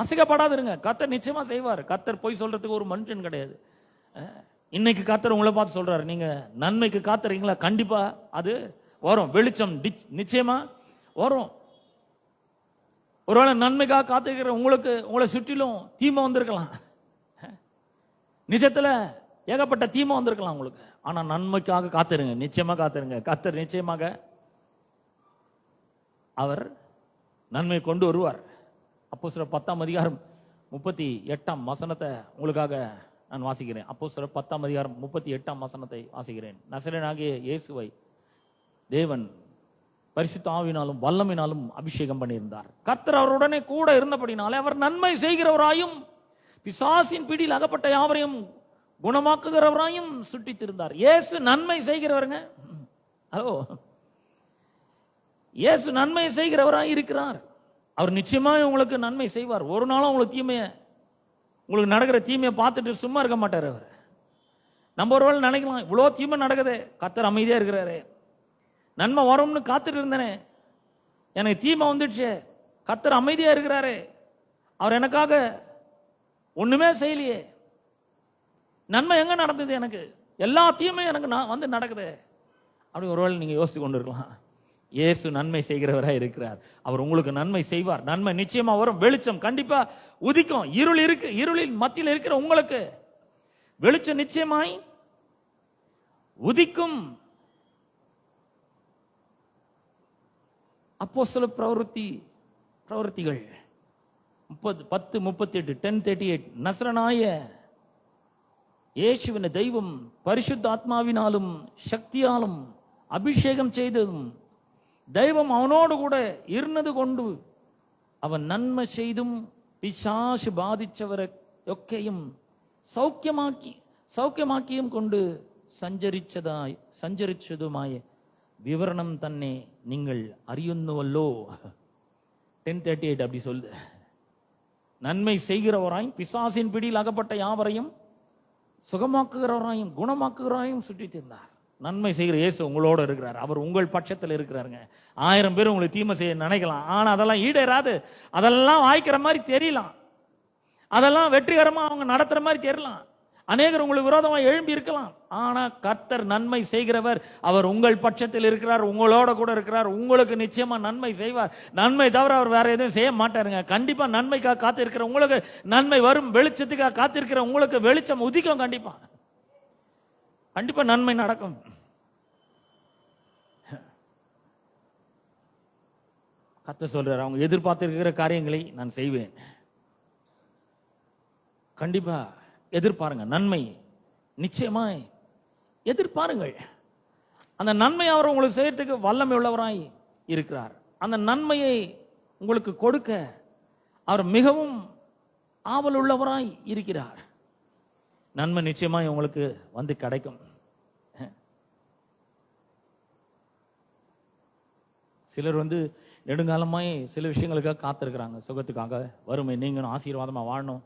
அசைக்கப்படாது இருங்க. கர்த்தர் நிச்சயமா செய்வார். கர்த்தர் போய் சொல்றதுக்கு ஒரு மனுஷன் கிடையாது. இன்னைக்கு கர்த்தர் உங்களை பார்த்து சொல்றாரு, நீங்க நன்மைக்கு காத்துறீங்களா? கண்டிப்பா அது வரும். வெளிச்சம் நிச்சயமா வரும். ஒருவேளை நன்மைக்காக காத்துக்கிற உங்களை சுற்றிலும் தீமை வந்திருக்கலாம், நிஜத்துல ஏகப்பட்ட தீமை வந்திருக்கலாம் உங்களுக்கு. ஆனா நன்மைக்காக காத்துருங்க, நிச்சயமா காத்துருங்க. கர்த்தர் நிச்சயமாக அவர் நன்மை கொண்டு வருவார். அப்போஸ்தலர் 10ஆம் அதிகாரம் 38ஆம் வசனத்தை உங்களுக்காக நான் வாசிக்கிறேன். அப்போஸ்தலர் 10ஆம் அதிகாரம் 38ஆம் வசனத்தை வாசிக்கிறேன். நசரேயனாகிய இயேசுவை தேவன் பரிசுத்த ஆவியினாலும் வல்லமையினாலும் அபிஷேகம் பண்ணியிருந்தார். கர்த்தர் அவருடனே கூட இருந்தபடினாலே அவர் நன்மை செய்கிறவராயும் பிசாசின் பிடியில் அகப்பட்ட யாவரையும் குணமாக்குகிறவராயும் சுற்றித்திருந்தார். இயேசு நன்மை செய்கிறவருங்க. ஹலோ, இயேசு நன்மை செய்கிறவராய் இருக்கிறார். அவர் நிச்சயமாக உங்களுக்கு நன்மை செய்வார். ஒரு நாளும் உங்களுக்கு நடக்கிற தீமையை பார்த்துட்டு சும்மா இருக்க மாட்டார். அவர் நம்ம ஒருவேளை நினைக்கலாம், இவ்வளோ தீமை நடக்குது, கர்த்தர் அமைதியா இருக்கிறாரு. நன்மை வரும்னு காத்துட்டு இருந்தேனே, எனக்கு தீமை வந்துடுச்சு, கர்த்தர் அமைதியா இருக்கிறாரு, அவர் எனக்காக ஒண்ணுமே செய்யலையே, நன்மை எங்க நடந்தது, எனக்கு எல்லா தீமையும் எனக்கு வந்து நடக்குது அப்படி ஒருவேளை நீங்க யோசித்து கொண்டு இருக்கலாம். இயேசு நன்மை செய்கிறவராக இருக்கிறார். அவர் உங்களுக்கு நன்மை செய்வார். நன்மை நிச்சயமா வரும். வெளிச்சம் கண்டிப்பா உதிக்கும். இருள் இருக்கு, இருளின் மத்தியில் இருக்கிற உங்களுக்கு வெளிச்சம் நிச்சயமாய் உதிக்கும். அப்போஸ்தல பிரவருத்திகள் 10:38 10:38 நசரனாய இயேசுவின் தெய்வம் பரிசுத்த ஆத்மாவினாலும் சக்தியாலும் அபிஷேகம் செய்ததும் தெய்வம் அவனோடு கூட இருந்தது கொண்டு அவன் நன்மை செய்தும் பிசாசு பாதிச்சவரை ஒக்கையும் சௌக்கியமாக்கியும் கொண்டு சஞ்சரிச்சதுமாய விவரணம் தன்னை நீங்கள் அறியுന്നുവല്ലോ. 10:38 அப்படி சொல்லு. நன்மை செய்கிறவராயும் பிசாசின் பிடியில் அகப்பட்ட யாவரையும் சுகமாக்குகிறவராயும் குணமாக்குகிறவராயும் சுற்றி இருந்தார். நன்மை செய்கிற இயேசு உங்களோட இருக்கிறார். அவர் உங்கள் பட்சத்தில் இருக்கிறாருங்க. 1000 பேர் உங்களுக்கு தீமை செய்ய நினைக்கலாம், ஆனா அதெல்லாம் ஈடேறாது. அதெல்லாம் வாய்க்கிற மாதிரி தெரியலாம், அதெல்லாம் வெற்றிகரமா அவங்க நடத்துற மாதிரி தெரியலாம், அநேகர் உங்களுக்கு விரோதமா எழும்பி இருக்கலாம். ஆனா கர்த்தர் நன்மை செய்கிறவர். அவர் உங்கள் பட்சத்தில் இருக்கிறார், உங்களோட கூட இருக்கிறார். உங்களுக்கு நிச்சயமா நன்மை செய்வார். நன்மை தவிர அவர் வேற எதுவும் செய்ய மாட்டாருங்க. கண்டிப்பா நன்மைக்காக காத்திருக்கிற உங்களுக்கு நன்மை வரும். வெளிச்சத்துக்காக காத்திருக்கிற உங்களுக்கு வெளிச்சம் உதிக்கும். கண்டிப்பா நன்மை நடக்கும். கர்த்தர் சொல்றார், அவங்க எதிர்பார்த்திருக்கிற காரியங்களை நான் செய்வேன். கண்டிப்பா எதிர்பாருங்க. நன்மை நிச்சயமாய் எதிர்பாருங்கள். அந்த நன்மை அவர் உங்களுக்கு செய்யறதுக்கு வல்லமை உள்ளவராய் இருக்கிறார். அந்த நன்மையை உங்களுக்கு கொடுக்க அவர் மிகவும் ஆவல் உள்ளவராய் இருக்கிறார். நன்மை நிச்சயமாய் உங்களுக்கு வந்து கிடைக்கும். சிலர் நெடுங்காலமாய் சில விஷயங்களுக்காக காத்திருக்கிறாங்க. சுகத்துக்காக, வறுமை நீங்கணும், ஆசீர்வாதமா வாழணும்,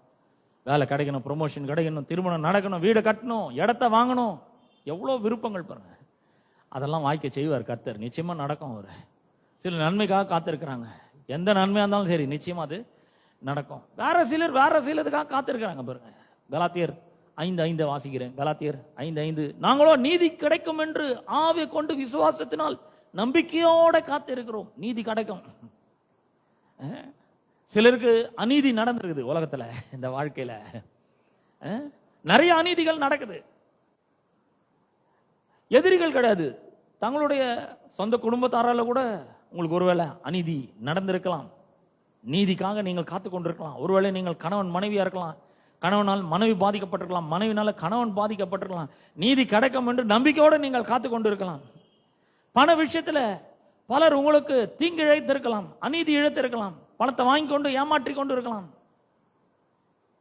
வேலை கிடைக்கணும், ப்ரொமோஷன் கிடைக்கணும், திருமணம் நடக்கணும், வீடு கட்டணும், இடத்த வாங்கணும், எவ்வளோ விருப்பங்கள் பாருங்க. அதெல்லாம் வாய்க்க செய்வார் கர்த்தர். நிச்சயமா நடக்கும். அவர் சில நன்மைக்காக காத்திருக்கிறாங்க. எந்த நன்மையா இருந்தாலும் சரி, நிச்சயமா அது நடக்கும். வேற சிலதுக்காக காத்திருக்கிறாங்க பாருங்க. கலாத்தியர் 5:5 வாசிக்கிறேன். கலாத்தியர் 5:5 நாங்களோ நீதி கிடைக்கும் என்று ஆவி கொண்டு விசுவாசத்தினால் நம்பிக்கையோட காத்திருக்கிறோம். நீதி கிடைக்கும். சிலருக்கு அநீதி நடந்திருக்குது உலகத்துல. இந்த வாழ்க்கையில நிறைய அநீதிகள் நடக்குது. எதிரிகள் கிடையாது, தங்களுடைய சொந்த குடும்பத்தாரால கூட உங்களுக்கு ஒருவேளை அநீதி நடந்திருக்கலாம். நீதிக்காக நீங்கள் காத்து கொண்டிருக்கலாம். ஒருவேளை நீங்கள் கணவன் மனைவியா இருக்கலாம், கணவனால் மனைவி பாதிக்கப்பட்டிருக்கலாம், மனைவினால கணவன் பாதிக்கப்பட்டிருக்கலாம். நீதி கிடைக்கும் என்று நம்பிக்கையோடு நீங்கள் காத்து கொண்டிருக்கலாம். பண விஷயத்துல பலர் உங்களுக்கு தீங்கு இழைத்திருக்கலாம், அநீதி இழைத்திருக்கலாம். பணத்தை வாங்கி கொண்டு ஏமாற்றி கொண்டு இருக்கலாம்.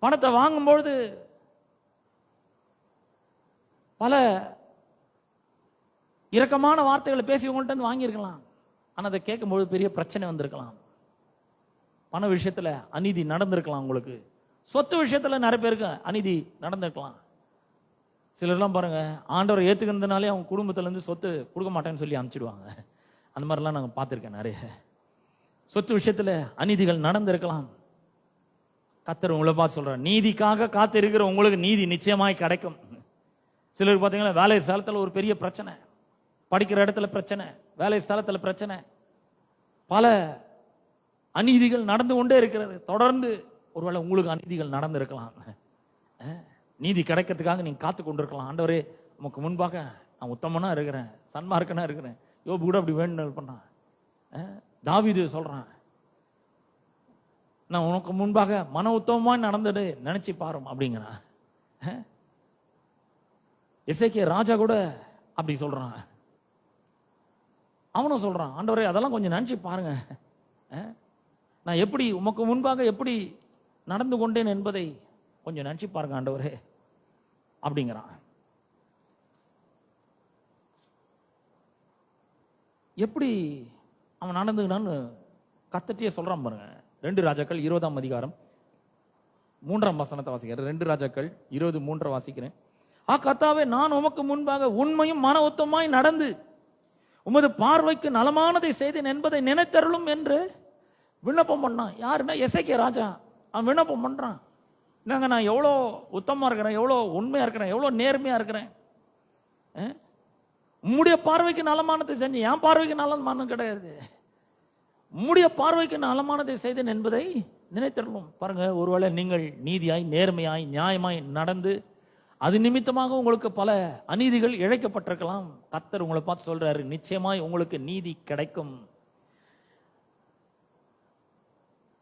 பணத்தை வாங்கும்பொழுது பல இரக்கமான வார்த்தைகளை பேசி உங்கள்கிட்ட வாங்கியிருக்கலாம். ஆனால் அதை கேட்கும்போது பெரிய பிரச்சனை வந்திருக்கலாம். பண விஷயத்துல அநீதி நடந்திருக்கலாம். உங்களுக்கு சொத்து விஷயத்துல நிறைய பேருக்கு அநீதி நடந்திருக்கலாம். சிலர்லாம் பாருங்க, ஆண்டவரை ஏத்துக்கிறதுனாலே அவங்க குடும்பத்துல இருந்து சொத்து கொடுக்க மாட்டேன்னு சொல்லி அனுப்பிச்சிடுவாங்க. அந்த மாதிரிலாம் நாங்கள் பார்த்துருக்கேன் நிறைய. சொத்து விஷயத்துல அநீதிகள் நடந்திருக்கலாம். கர்த்தர் உங்களை பார்த்து சொல்றார், நீதிக்காக காத்து இருக்கிற உங்களுக்கு நீதி நிச்சயமாய் கிடைக்கும். சிலருக்கு பார்த்தீங்கன்னா வேலை ஸ்தலத்தில் ஒரு பெரிய பிரச்சனை, படிக்கிற இடத்துல பிரச்சனை, வேலை ஸ்தலத்தில் பிரச்சனை, பல அநீதிகள் நடந்து கொண்டே இருக்கிறது. தொடர்ந்து ஒருவேளை உங்களுக்கு அநீதிகள் நடந்திருக்கலாம். நீதி கிடைக்கிறதுக்காக நீங்க காத்து கொண்டிருக்கலாம். ஆண்டவரே உமக்கு முன்பாக நான் உத்தமனா இருக்கிறேன், சன்மார்க்கனா இருக்கிறேன். யோபு கூட அப்படி வேண்டுதல் பண்ணான். தாவீது சொல்றான், நான் உனக்கு முன்பாக மன உத்தமமா நடந்தது நினைச்சு பாரும் அப்படிங்கிறான். எசேக்கியா ராஜா கூட அப்படி சொல்றான். அவனும் சொல்றான், ஆண்டவரே அதெல்லாம் கொஞ்சம் நினைச்சு பாருங்க, நான் எப்படி உமக்கு முன்பாக எப்படி நடந்து கொண்டேன் என்பதை கொஞ்சம் நினைச்சு பாருங்க ஆண்டவரே அப்படிங்கிறான். எப்படி அவன் நடந்துக்கினான்னு கர்த்தர்ட்டயே சொல்றான் பாருங்க. 2 ராஜாக்கள் 20ஆம் அதிகாரம் 3ஆம் வசனத்தை வாசிக்கிறேன். 2 ராஜாக்கள் 20:3 வாசிக்கிறேன். கர்த்தாவே, நான் உமக்கு முன்பாக உண்மையும் மன உத்தமாய் நடந்து உமது பார்வைக்கு நலமானதை செய்தேன் என்பதை நினைத்தருளும் என்று விண்ணப்பம் பண்ணான். யாருன்னா எசேக்கியா ராஜா. அவன் விண்ணப்பம் பண்றான். என்னங்க, நான் எவ்வளோ உத்தமா இருக்கிறேன், எவ்வளோ உண்மையா இருக்கிறேன், எவ்வளோ நேர்மையா இருக்கிறேன். உம்முடைய பார்வைக்கு நலமானதை செஞ்சு, என் பார்வைக்கு நலமானது கிடையாது, உம்முடைய பார்வைக்கு நலமானதை செய்தேன் என்பதை நினைத்தரணும். பாருங்க, ஒருவேளை நீங்கள் நீதியாய் நேர்மையாய் நியாயமாய் நடந்து அது நிமித்தமாக உங்களுக்கு பல அநீதிகள் இழைக்கப்பட்டிருக்கலாம். கர்த்தர் உங்களை பார்த்து சொல்றாரு, நிச்சயமாய் உங்களுக்கு நீதி கிடைக்கும்,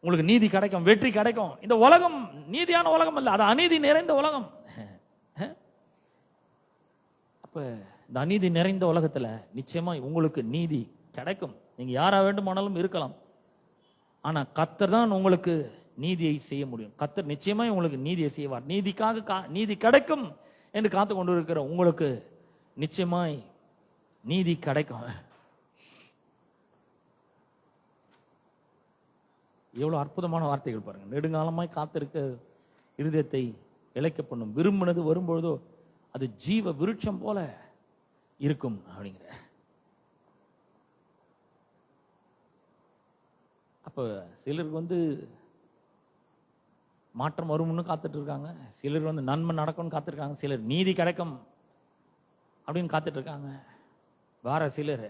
உங்களுக்கு நீதி கிடைக்கும், வெற்றி கிடைக்கும். இந்த உலகம் நீதியான உலகம் அல்ல, அது அநீதி நிறைந்த உலகம். அப்ப இந்த அநீதி நிறைந்த உலகத்துல நிச்சயமாய் உங்களுக்கு நீதி கிடைக்கும். நீங்க யாரா வேண்டுமானாலும் இருக்கலாம், ஆனா கர்த்தர் தான் உங்களுக்கு நீதியை செய்ய முடியும். கர்த்தர் நிச்சயமாய் உங்களுக்கு நீதியை செய்வார். நீதிக்காக நீதி கிடைக்கும் என்று காத்து கொண்டு இருக்கிற உங்களுக்கு நிச்சயமாய் நீதி கிடைக்கும். எவ்வளவு அற்புதமான வார்த்தைகள் பாருங்க. நெடுங்காலமாய் காத்திருக்க இருதயத்தை இழைக்க பண்ணும், விரும்பினது வரும்பொழுதோ அது ஜீவ விருட்சம் போல இருக்கும் அப்படிங்கிற. அப்ப சிலருக்கு மாற்றம் வரும்னு காத்துட்டு இருக்காங்க, சிலர் நன்மை நடக்கும்னு காத்திருக்காங்க, சிலர் நீதி கிடைக்கும் அப்படின்னு காத்துட்டு இருக்காங்க. வேற சிலர்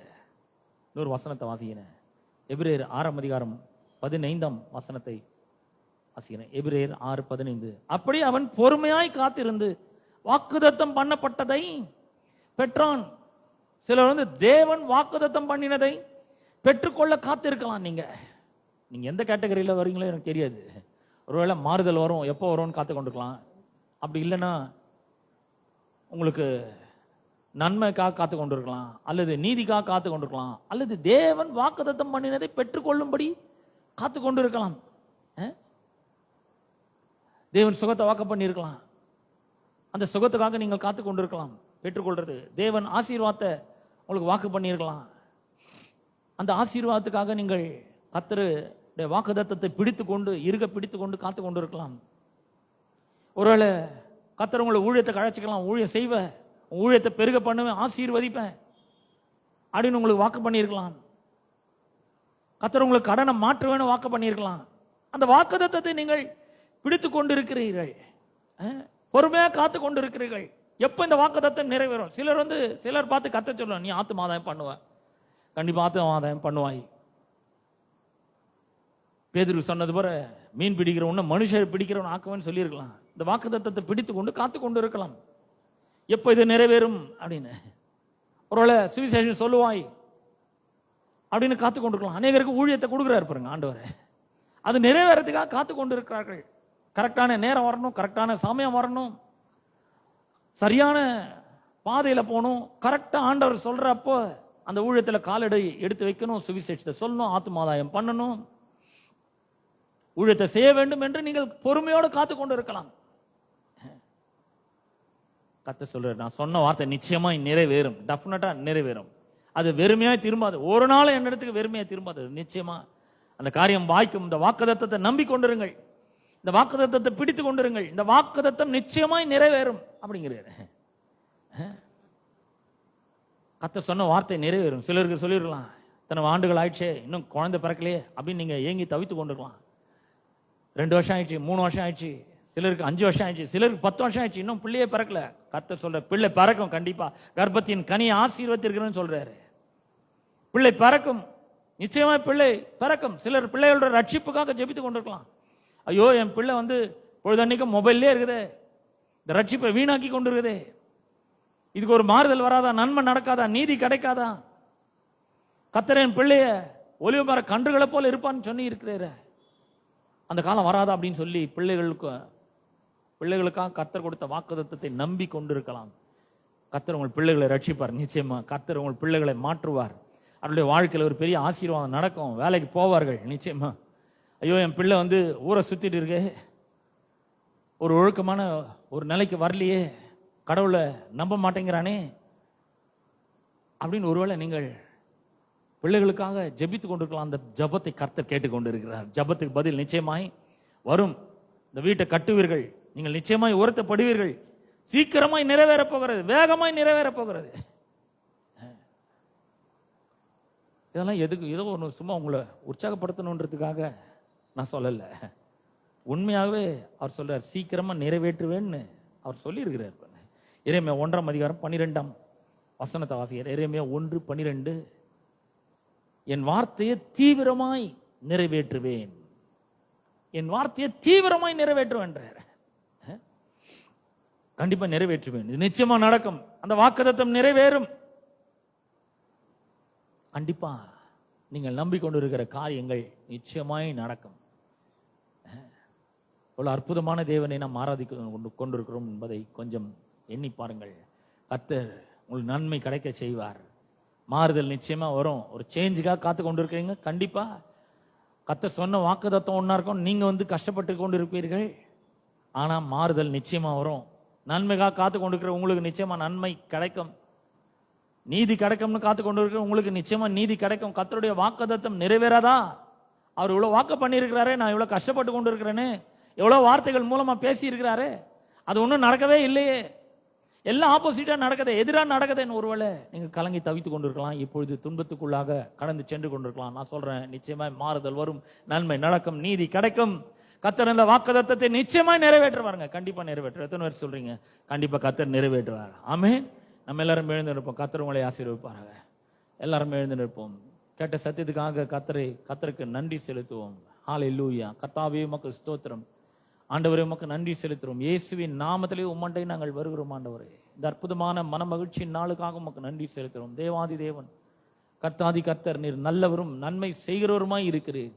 இன்னொரு வசனத்தை வாசிக்கிறேன். எபிரேயர் 6ஆம் அதிகாரம் 15ஆம் வசனத்தை வாசிக்கிறேன். எபிரேயர் 6:15. அப்படி அவன் பொறுமையாய் காத்திருந்து வாக்குதத்தம் பண்ணப்பட்டதை பெற்றான். சிலர் தேவன் வாக்குதத்தம் பண்ணினதை பெற்றுக்கொள்ள காத்திருக்கலாம். நீங்க எந்த கேட்டகரியில வரீங்களோ எனக்கு தெரியாது. ஒருவேளை மாறுதல் வரும், எப்போ வரும்னு காத்து கொண்டிருக்கலாம். அப்படி இல்லைன்னா உங்களுக்கு நன்மைக்காக காத்து கொண்டிருக்கலாம், அல்லது நீதிக்காக காத்து கொண்டிருக்கலாம், அல்லது தேவன் வாக்குதத்தம் பண்ணினதை பெற்றுக்கொள்ளும்படி காத்து கொண்டு இருக்கலாம். தேவன் சுகத்தை வாக்கு பண்ணியிருக்கலாம், அந்த சுகத்துக்காக நீங்கள் காத்து கொண்டிருக்கலாம். பெற்றுக்கொள்றது தேவன் ஆசீர்வாதத்தை உங்களுக்கு வாக்கு பண்ணியிருக்கலாம், அந்த ஆசீர்வாதத்துக்காக நீங்கள் கர்த்தருடைய வாக்குதத்தத்தை பிடித்து கொண்டு காத்து கொண்டு இருக்கலாம். ஒருவேளை கர்த்தர் உங்களை ஊழியத்தை கழைச்சிக்கலாம், ஊழியம் செய்வேன், ஊழியத்தை பெருக பண்ணுவேன், ஆசீர்வதிப்பேன் அப்படின்னு உங்களுக்கு வாக்கு பண்ணியிருக்கலாம். கர்த்தர் உங்களுக்கு கடனை மாற்றுவேன்னு வாக்கு பண்ணியிருக்கலாம். அந்த வாக்குதத்தத்தை நீங்கள் பிடித்து கொண்டு இருக்கிறீர்கள், பொறுமையா காத்து கொண்டு இருக்கிறீர்கள். எப்ப இந்த வாக்குதத்தம் நிறைவேறும்? சிலர் பார்த்து கர்த்தர் சொல்லுவாங்க, நீ ஆத்துமாதாயம் பண்ணுவ, கண்டிப்பா ஆத்துமாதாயம் பண்ணுவாய். பேதுரு சொன்னது போல மீன் பிடிக்கிறவன மனுஷர் பிடிக்கிறவன் ஆக்குவன்னு சொல்லியிருக்கலாம். இந்த வாக்குதத்தத்தை பிடித்து கொண்டு காத்து கொண்டு இருக்கலாம். எப்போ இது நிறைவேறும் அப்படின்னு. ஒருவேளை சுவிசேஷம் சொல்லுவாய் அப்படின்னு காத்து கொண்டிருக்கலாம். அநேகருக்கு ஊழியத்தை கொடுக்குறாரு பாருங்க ஆண்டவர், அது நிறைவேறதுக்காக காத்து கொண்டு இருக்கிறார்கள். கரெக்டான நேரம் வரணும், கரெக்டான சமயம் வரணும், சரியான பாதையில போகணும், கரெக்டா ஆண்டவர் சொல்றப்போ அந்த ஊழியத்துல காலடை எடுத்து வைக்கணும், சுவிசேஷத்தை சொல்லணும், ஆத்துமாதாயம் பண்ணணும், ஊழியத்தை செய்ய வேண்டும் என்று நீங்கள் பொறுமையோடு காத்து கொண்டு இருக்கலாம். கர்த்தர் சொல்றாரு, நான் சொன்ன வார்த்தை நிச்சயமா நிறைவேறும், டெஃபினட்டா நிறைவேறும். அது வெறுமையாய் திரும்பாது, ஒரு நாள் என்னிடத்துக்கு வெறுமையாய் திரும்பாது, நிச்சயமா அந்த காரியம் வாய்க்கும். இந்த வாக்குதத்தத்தை நம்பிக்கொண்டிருங்கள், இந்த வாக்குதத்தத்தை பிடித்து கொண்டிருங்கள், இந்த வாக்குதத்தம் நிச்சயமாய் நிறைவேறும் அப்படிங்கிறாரு. கர்த்தர் சொன்ன வார்த்தை நிறைவேறும். சிலருக்கு சொல்லிருக்கலாம், இத்தனை ஆண்டுகள் ஆயிடுச்சே இன்னும் குழந்தை பிறக்கலையே அப்படின்னு நீங்க ஏங்கி தவித்து கொண்டிருக்கலாம். 2 வருஷம் ஆயிடுச்சு, 3 வருஷம் ஆயிடுச்சு, சிலருக்கு 5 வருஷம் ஆயிடுச்சு, சிலருக்கு 10 வருஷம் ஆயிடுச்சு, இன்னும் பிள்ளையே பிறக்கல. கர்த்தர் சொல்ற பிள்ளை பிறக்கும், கண்டிப்பா கர்ப்பத்தின் கனியை ஆசீர்வதிக்கிறேன்னு சொல்றாரு. பிள்ளை பிறக்கும், நிச்சயமா பிள்ளை பிறக்கும். சிலர் பிள்ளைகளோட ரட்சிப்புக்காக ஜெபித்து கொண்டிருக்கலாம். ஐயோ என் பிள்ளை பொழுதன்னைக்கு மொபைல்லே இருக்குது, இந்த ரட்சிப்பை வீணாக்கி கொண்டு இருக்குது, இதுக்கு ஒரு மாறுதல் வராதா, நன்மை நடக்காதா, நீதி கிடைக்காதா? கர்த்தர் என் பிள்ளைய ஒலிவ மர கன்றுகளை போல இருப்பான்னு சொல்லி இருக்கிறாரு, அந்த காலம் வராதா அப்படின்னு சொல்லி பிள்ளைகளுக்காக கர்த்தர் கொடுத்த வாக்குத்தத்தத்தை நம்பி கொண்டிருக்கலாம். கர்த்தர் உங்கள் பிள்ளைகளை ரட்சிப்பார், நிச்சயமா கர்த்தர் உங்கள் பிள்ளைகளை மாற்றுவார். அவருடைய வாழ்க்கையில் ஒரு பெரிய ஆசீர்வாதம் நடக்கும், வேலைக்கு போவார்கள் நிச்சயமா. ஐயோ என் பிள்ளை ஊரை சுத்திட்டு இருக்கு, ஒரு ஒழுக்கமான ஒரு நிலைக்கு வரலையே, கடவுளை நம்ப மாட்டேங்கிறானே அப்படின்னு ஒருவேளை நீங்கள் பிள்ளைகளுக்காக ஜெபித்து கொண்டிருக்கலாம். அந்த ஜபத்தை கர்த்தர் கேட்டுக்கொண்டு இருக்கிறார். ஜபத்துக்கு பதில் நிச்சயமாய் வரும். இந்த வீட்டை கட்டுவீர்கள், நீங்கள் நிச்சயமாய் உயர்த்தப்படுவீர்கள், சீக்கிரமாய் நிறைவேற போகிறது, வேகமாய் நிறைவேற போகிறது. இதெல்லாம் எதுக்கு? ஏதோ ஒன்று சும்மா உங்களை உற்சாகப்படுத்தணுன்றதுக்காக நான் சொல்லலை. உண்மையாகவே அவர் சொல்றார், சீக்கிரமா நிறைவேற்றுவேன்னு அவர் சொல்லியிருக்கிறார். எரேமியா 1:12 வசனத்தை வாசிக்கிறார். எரேமியா 1:12, என் வார்த்தையை தீவிரமாய் நிறைவேற்றுவேன், என் வார்த்தையை தீவிரமாய் நிறைவேற்றுவேன். கண்டிப்பா நிறைவேற்றுவேன், இது நிச்சயமா நடக்கும். அந்த வாக்குத்தத்தம் நிறைவேறும். கண்டிப்பா நீங்கள் நம்பிக்கொண்டிருக்கிற காரியங்கள் நிச்சயமாய் நடக்கும். ஒரு அற்புதமான தேவனை நாம் ஆராதிக்க கொண்டிருக்கிறோம் என்பதை கொஞ்சம் எண்ணி பாருங்கள். கர்த்தர் உங்களுக்கு நன்மை கிடைக்க செய்வார். மாறுதல் நிச்சயமா வரும். ஒரு சேஞ்சுக்காக காத்து கொண்டிருக்கிறீங்க, கண்டிப்பா கர்த்தர் சொன்ன வாக்குத்தத்தம் ஒன்னா இருக்கும். நீங்க கஷ்டப்பட்டு கொண்டு இருப்பீர்கள், ஆனா மாறுதல் நிச்சயமா வரும். நன்மைக்காக காத்து கொண்டிருக்கிற உங்களுக்கு நிச்சயமா நன்மை கிடைக்கும். நீதி கிடைக்கும்னு காத்து கொண்டு இருக்கிற உங்களுக்கு நிச்சயமா நீதி கிடைக்கும். கர்த்தருடைய வாக்குத்தத்தம் நிறைவேறாதா? அவர் இவ்வளவு வாக்கு பண்ணியிருக்கிறாரே, நான் இவ்வளவு கஷ்டப்பட்டு கொண்டு இருக்கிறேன்னு எவ்வளவு வார்த்தைகள் மூலமா பேசி இருக்கிறாரு, அது ஒன்றும் நடக்கவே இல்லையே, எல்லாம் ஆப்போசிட்டா நடக்குது, எதிராக நடக்குதுன்னு ஒருவேளை நீங்க கலங்கி தவித்து கொண்டிருக்கலாம். இப்பொழுது துன்பத்துக்குள்ளாக கடந்து சென்று கொண்டிருக்கலாம். நான் சொல்றேன், நிச்சயமா மாறுதல் வரும், நன்மை நடக்கும், நீதி கிடைக்கும். கர்த்தர் இந்த வாக்குத்தத்தத்தை நிச்சயமா நிறைவேற்றுவாருங்க. கண்டிப்பா நிறைவேற்று. எத்தனை பேர் சொல்றீங்க கண்டிப்பா கர்த்தர் நிறைவேற்றுவார்? ஆமென். நம்ம எல்லாரும் எழுந்து நிற்போம். கர்த்தர் உங்களை ஆசீர்வதிப்பாராக. எல்லாரும் எழுந்து நிற்போம். கேட்ட சத்தியத்துக்காக கர்த்தருக்கு நன்றி செலுத்துவோம். ஹல்லேலூயா. கர்த்தாவே உமக்கு ஸ்தோத்திரம். ஆண்டவரே உமக்கு நன்றி செலுத்துறோம். இயேசுவின் நாமத்திலே உம்மண்டை நாங்கள் வருகிறோம். ஆண்டவரே, இந்த அற்புதமான மன மகிழ்ச்சியின் நாளுக்காக உமக்கு நன்றி செலுத்துறோம். தேவாதி தேவன், கர்த்தாதி கர்த்தர், நீர் நல்லவரும் நன்மை செய்கிறவருமாய் இருக்கிறீர்.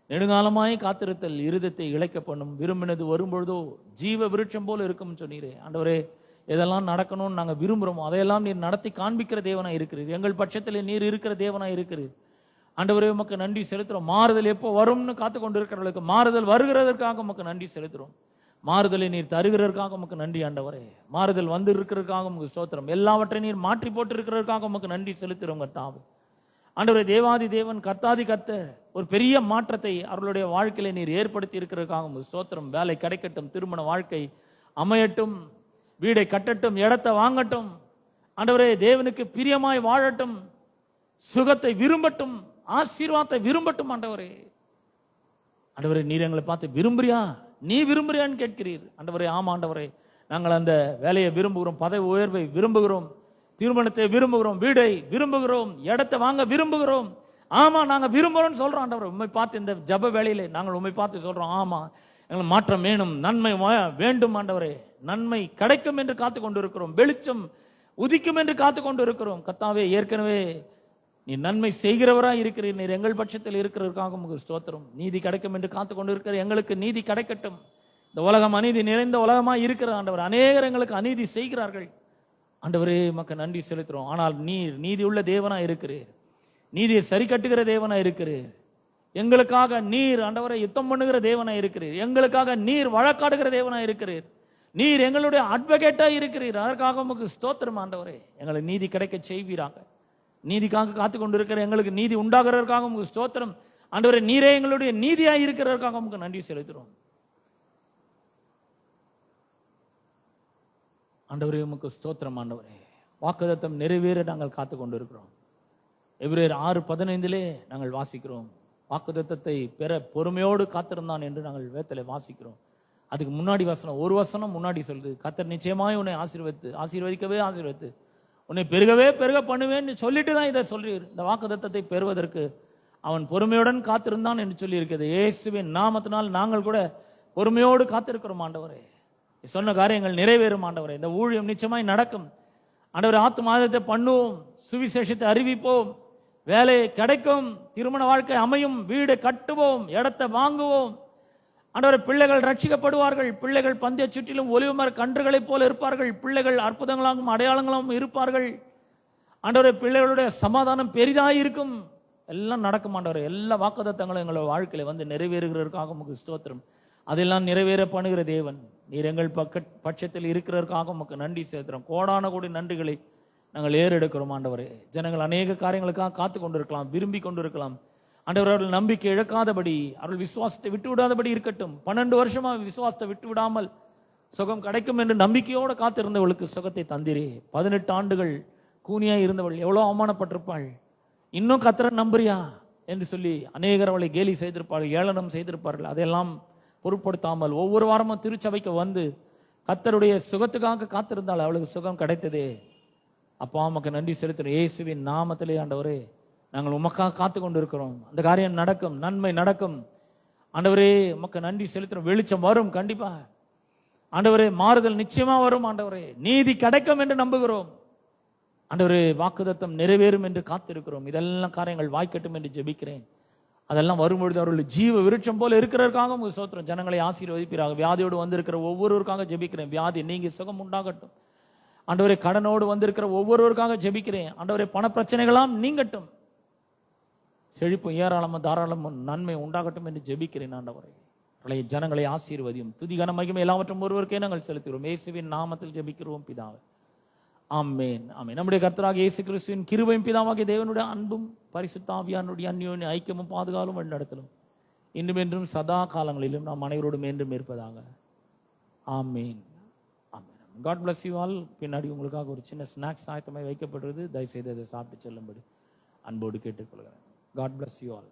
நெடுங்காலமாய் காத்திருத்தல் இருதத்தை இழைக்க பண்ணும், விரும்பினது வரும்பொழுதோ ஜீவ விருட்சம் போல இருக்கும் சொன்னீரே. ஆண்டவரே, எதெல்லாம் நடக்கணும்னு நாங்கள் விரும்புகிறோமோ அதையெல்லாம் நீர் நடத்தி காண்பிக்கிற தேவனாய் இருக்கிறீர். எங்கள் பட்சத்தில் நீர் இருக்கிற தேவனாய் இருக்கிறீர். ஆண்டவரே உமக்கு நன்றி செலுத்துறோம். மாறுதல் எப்போ வரும்னு காத்து கொண்டு இருக்கிறவர்களுக்கு மாறுதல் வருகிறதற்காக உமக்கு நன்றி செலுத்துறோம். மாறுதலை நீர் தருகிறதற்காக உமக்கு நன்றி ஆண்டவரே. மாறுதல் வந்து இருக்கிறதுக்காக உமக்கு ஸ்தோத்திரம். எல்லாவற்றையும் நீர் மாற்றி போட்டு இருக்கிறதற்காக உமக்கு நன்றி செலுத்துறோம் கர்த்தாவே. ஆண்டவரே, தேவாதி தேவன், கர்த்தாதி கர்த்தர், ஒரு பெரிய மாற்றத்தை அவர்களுடைய வாழ்க்கையில நீர் ஏற்படுத்தி இருக்கிறதுக்காக உமக்கு ஸ்தோத்திரம். வேலை கிடைக்கட்டும், திருமண வாழ்க்கை அமையட்டும், வீடை கட்டட்டும், இடத்தை வாங்கட்டும். ஆண்டவரே, தேவனுக்கு பிரியமாய் வாழட்டும், சுகத்தை விரும்பட்டும், ஆசீர்வாதத்தை விரும்பட்டும். ஆண்டவரே, ஆண்டவரே, நீர் எங்களை பார்த்து விரும்புறியா, நீ விரும்புறியான்னு கேட்கிறீர். ஆண்டவரே, ஆமா ஆண்டவரே, நாங்கள் அந்த வேலையை விரும்புகிறோம், பதவி உயர்வை விரும்புகிறோம், திருமணத்தை விரும்புகிறோம், வீடை விரும்புகிறோம், இடத்தை வாங்க விரும்புகிறோம். ஆமா, நாங்க விரும்புறோம் சொல்றோம். ஆண்டவரே, உண்மை பார்த்து இந்த ஜப வேளையிலே நாங்கள் உண்மை பார்த்து சொல்றோம், ஆமா எங்களுக்கு மாற்றம் வேணும், நன்மை வேண்டும். ஆண்டவரே, நன்மை கிடைக்கும் என்று காத்து கொண்டு இருக்கிறோம், வெளிச்சம் உதிக்கும் என்று காத்து கொண்டு இருக்கிறோம். கர்த்தாவே, ஏற்கனவே நீ நன்மை செய்கிறவராய் இருக்கிறீர். நீர் எங்கள் பட்சத்தில் இருக்கிறதற்காக உங்களுக்கு ஸ்தோத்திரம். நீதி கிடைக்கும் என்று காத்து கொண்டு இருக்கிற எங்களுக்கு நீதி கிடைக்கட்டும். இந்த உலகம் அநீதி நிறைந்த உலகமாய் இருக்கிற ஆண்டவர், அநேகர் எங்களுக்கு அநீதி செய்கிறார்கள். ஆண்டவரே, மக்க நன்றி செலுத்துறோம். ஆனால் நீர் நீதி உள்ள தேவனா இருக்கிறீர், நீதியை சரி கட்டுகிற தேவனா இருக்கிறீர். எங்களுக்காக நீர் ஆண்டவரை யுத்தம் பண்ணுகிற தேவனா இருக்கிறீர். எங்களுக்காக நீர் வழக்காடுகிற தேவனா இருக்கிறீர். நீர் எங்களுடைய அட்வொகேட்டா இருக்கிறீர். அதற்காக உமக்கு ஸ்தோத்திரம். ஆண்டவரே, எங்களுக்கு நீதி கிடைக்க செய்வீராக. நீதிக்காக காத்து கொண்டு இருக்கிற எங்களுக்கு நீதி உண்டாகிறதற்காக உமக்கு ஸ்தோத்திரம். ஆண்டவரே, நீரே எங்களுடைய நீதியா இருக்கிறதற்காக உமக்கு நன்றி செலுத்துறோம். ஆண்டவரே, உமக்கு ஸ்தோத்திரம். ஆண்டவரே, வாக்குத்தத்தம் நிறைவேற நாங்கள் காத்து கொண்டு இருக்கிறோம். எபிரேயர் 6:15 நாங்கள் வாசிக்கிறோம், வாக்குத்தத்தத்தை பெற பொறுமையோடு காத்திருந்தான் என்று நாங்கள் வேதத்திலே வாசிக்கிறோம். அதுக்கு முன்னாடி ஒரு வசனம் முன்னாடி சொல்லுது, கர்த்தர் நிச்சயமாய் உன்னை ஆசீர்வதிக்கவே ஆசீர்வதித்து உன்னை பெருகவே பெருக பண்ணுவேன்னு சொல்லிட்டு தான் இதை சொல்றீர். இந்த வாக்குத்தத்தத்தை பெறுவதற்கு அவன் பொறுமையுடன் காத்திருந்தான் என்று சொல்லி இருக்கிறது. இயேசுவின் நாமத்தினால் நாங்கள் கூட பொறுமையோடு காத்திருக்கிறோம். ஆண்டவரே, சொன்ன காரியங்கள் நிறைவேறும். ஆண்டவரே, இந்த ஊழியம் நிச்சயமாய் நடக்கும். ஆண்டவரே, ஆத்துமாதத்தை பண்ணுவோம், சுவிசேஷத்தை அறிவிப்போம், வேலை கிடைக்கும், திருமண வாழ்க்கை அமையும், வீடு கட்டுவோம், இடத்தை வாங்குவோம். ஆண்டவரே, பிள்ளைகள் ரட்சிக்கப்படுவார்கள், பிள்ளைகள் பந்தய சுற்றிலும் ஒலிவமர கன்றுகளைப் போல இருப்பார்கள், பிள்ளைகள் அற்புதங்களாகவும் அடையாளங்களாகவும் இருப்பார்கள். ஆண்டவரே, பிள்ளைகளுடைய சமாதானம் பெரிதாக இருக்கும். எல்லாம் நடக்கும். ஆண்டவரே, எல்லா வாக்குத்தத்தங்களும் எங்களோட வாழ்க்கையில வந்து நிறைவேறுகிறதற்காக உமக்கு ஸ்தோத்திரம். அதெல்லாம் நிறைவேற பண்ணுகிற தேவன் நீர் எங்கள் பட்சத்தில் இருக்கிறதற்காக உமக்கு நன்றி செலுத்துறோம். கோடான கோடி நன்றிகளை நாங்கள் ஏறெடுக்கிறோம். ஆண்டவரே, ஜனங்கள் அநேக காரியங்களுக்காக காத்து கொண்டிருக்கலாம், விரும்பி கொண்டிருக்கலாம். ஆண்டவர், அவர்கள் நம்பிக்கை இழக்காதபடி, அவர்கள் விசுவாசத்தை விட்டு விடாதபடி இருக்கட்டும். 12 வருஷமா விசுவாசத்தை விட்டு விடாமல் சுகம் கிடைக்கும் என்று நம்பிக்கையோடு காத்திருந்தவளுக்கு சுகத்தை தந்திரே. 18 ஆண்டுகள் கூனியா இருந்தவள் எவ்வளவு அவமானப்பட்டிருப்பாள். இன்னும் கர்த்தரை நம்புறியா என்று சொல்லி அநேகர் அவளை கேலி செய்திருப்பார்கள், ஏளனம் செய்திருப்பார்கள். அதையெல்லாம் பொருட்படுத்தாமல் ஒவ்வொரு வாரமும் திருச்சபைக்கு வந்து கர்த்தருடைய சுகத்துக்காக காத்திருந்தாள். அவளுக்கு சுகம் கிடைத்ததே. அப்பா உமக்கு நன்றி செலுத்துறோம். இயேசுவின் நாமத்திலே ஆண்டவரே, நாங்கள் உமக்காக காத்து கொண்டு இருக்கிறோம். அந்த காரியம் நடக்கும், நன்மை நடக்கும். ஆண்டவரே உமக்கு நன்றி செலுத்துறோம். வெளிச்சம் வரும் கண்டிப்பா. ஆண்டவரே மாறுதல் நிச்சயமா வரும். ஆண்டவரே நீதி கிடைக்கும் என்று நம்புகிறோம். ஆண்டவரே வாக்குத்தத்தம் நிறைவேறும் என்று காத்திருக்கிறோம். இதெல்லாம் காரியங்கள் வாய்க்கட்டும் என்று ஜெபிக்கிறேன். அதெல்லாம் வரும்பொழுது அவர்கள் ஜீவ விருட்சம் போல இருக்கிறதற்காக உங்க சோத்திரம். ஜனங்களை ஆசீர்வதிப்பீராக. வியாதியோடு வந்திருக்கிற ஒவ்வொருவருக்காக ஜெபிக்கிறேன். வியாதி நீங்க சுகம் உண்டாகட்டும். ஆண்டவரே கடனோடு வந்திருக்கிற ஒவ்வொருவருக்காக ஜெபிக்கிறேன். ஆண்டவரே பண பிரச்சனைகளாம் நீங்கட்டும். செழிப்பு ஏராளமும் தாராளமும் நன்மை உண்டாகட்டும் என்று ஜெபிக்கிறேன். ஆண்டவரே பழைய ஜனங்களை ஆசீர்வதியும். துதிகன மகிமை எல்லாவற்றும் ஒருவருக்கே நாங்கள் செலுத்துகிறோம். இயேசுவின் நாமத்தில் ஜெபிக்கிறோம் பிதாவே. ஆமென் ஆமென். நம்முடைய கர்த்தராகிய இயேசு கிறிஸ்துவின் கிருபையும் பிதாவாகிய தேவனுடைய அன்பும் பரிசுத்த ஆவியானுடைய அந்யோன்ய ஐக்கியமும் பாதுகாலும் வழிநடத்தலும் இன்றும் என்றும் சதா காலங்களிலும் நாம் அனைவரோடும் என்றும் இருப்பதாக. Amen amen. God bless you all. பின்னாடி உங்களுக்காக ஒரு சின்ன ஸ்நாக்ஸ் ஆயத்தமாய் வைக்கப்படுறது. தயவுசெய்து அதை சாப்பிட்டு செல்லும்படி அன்போடு கேட்டுக்கொள்கிறேன். God bless you all.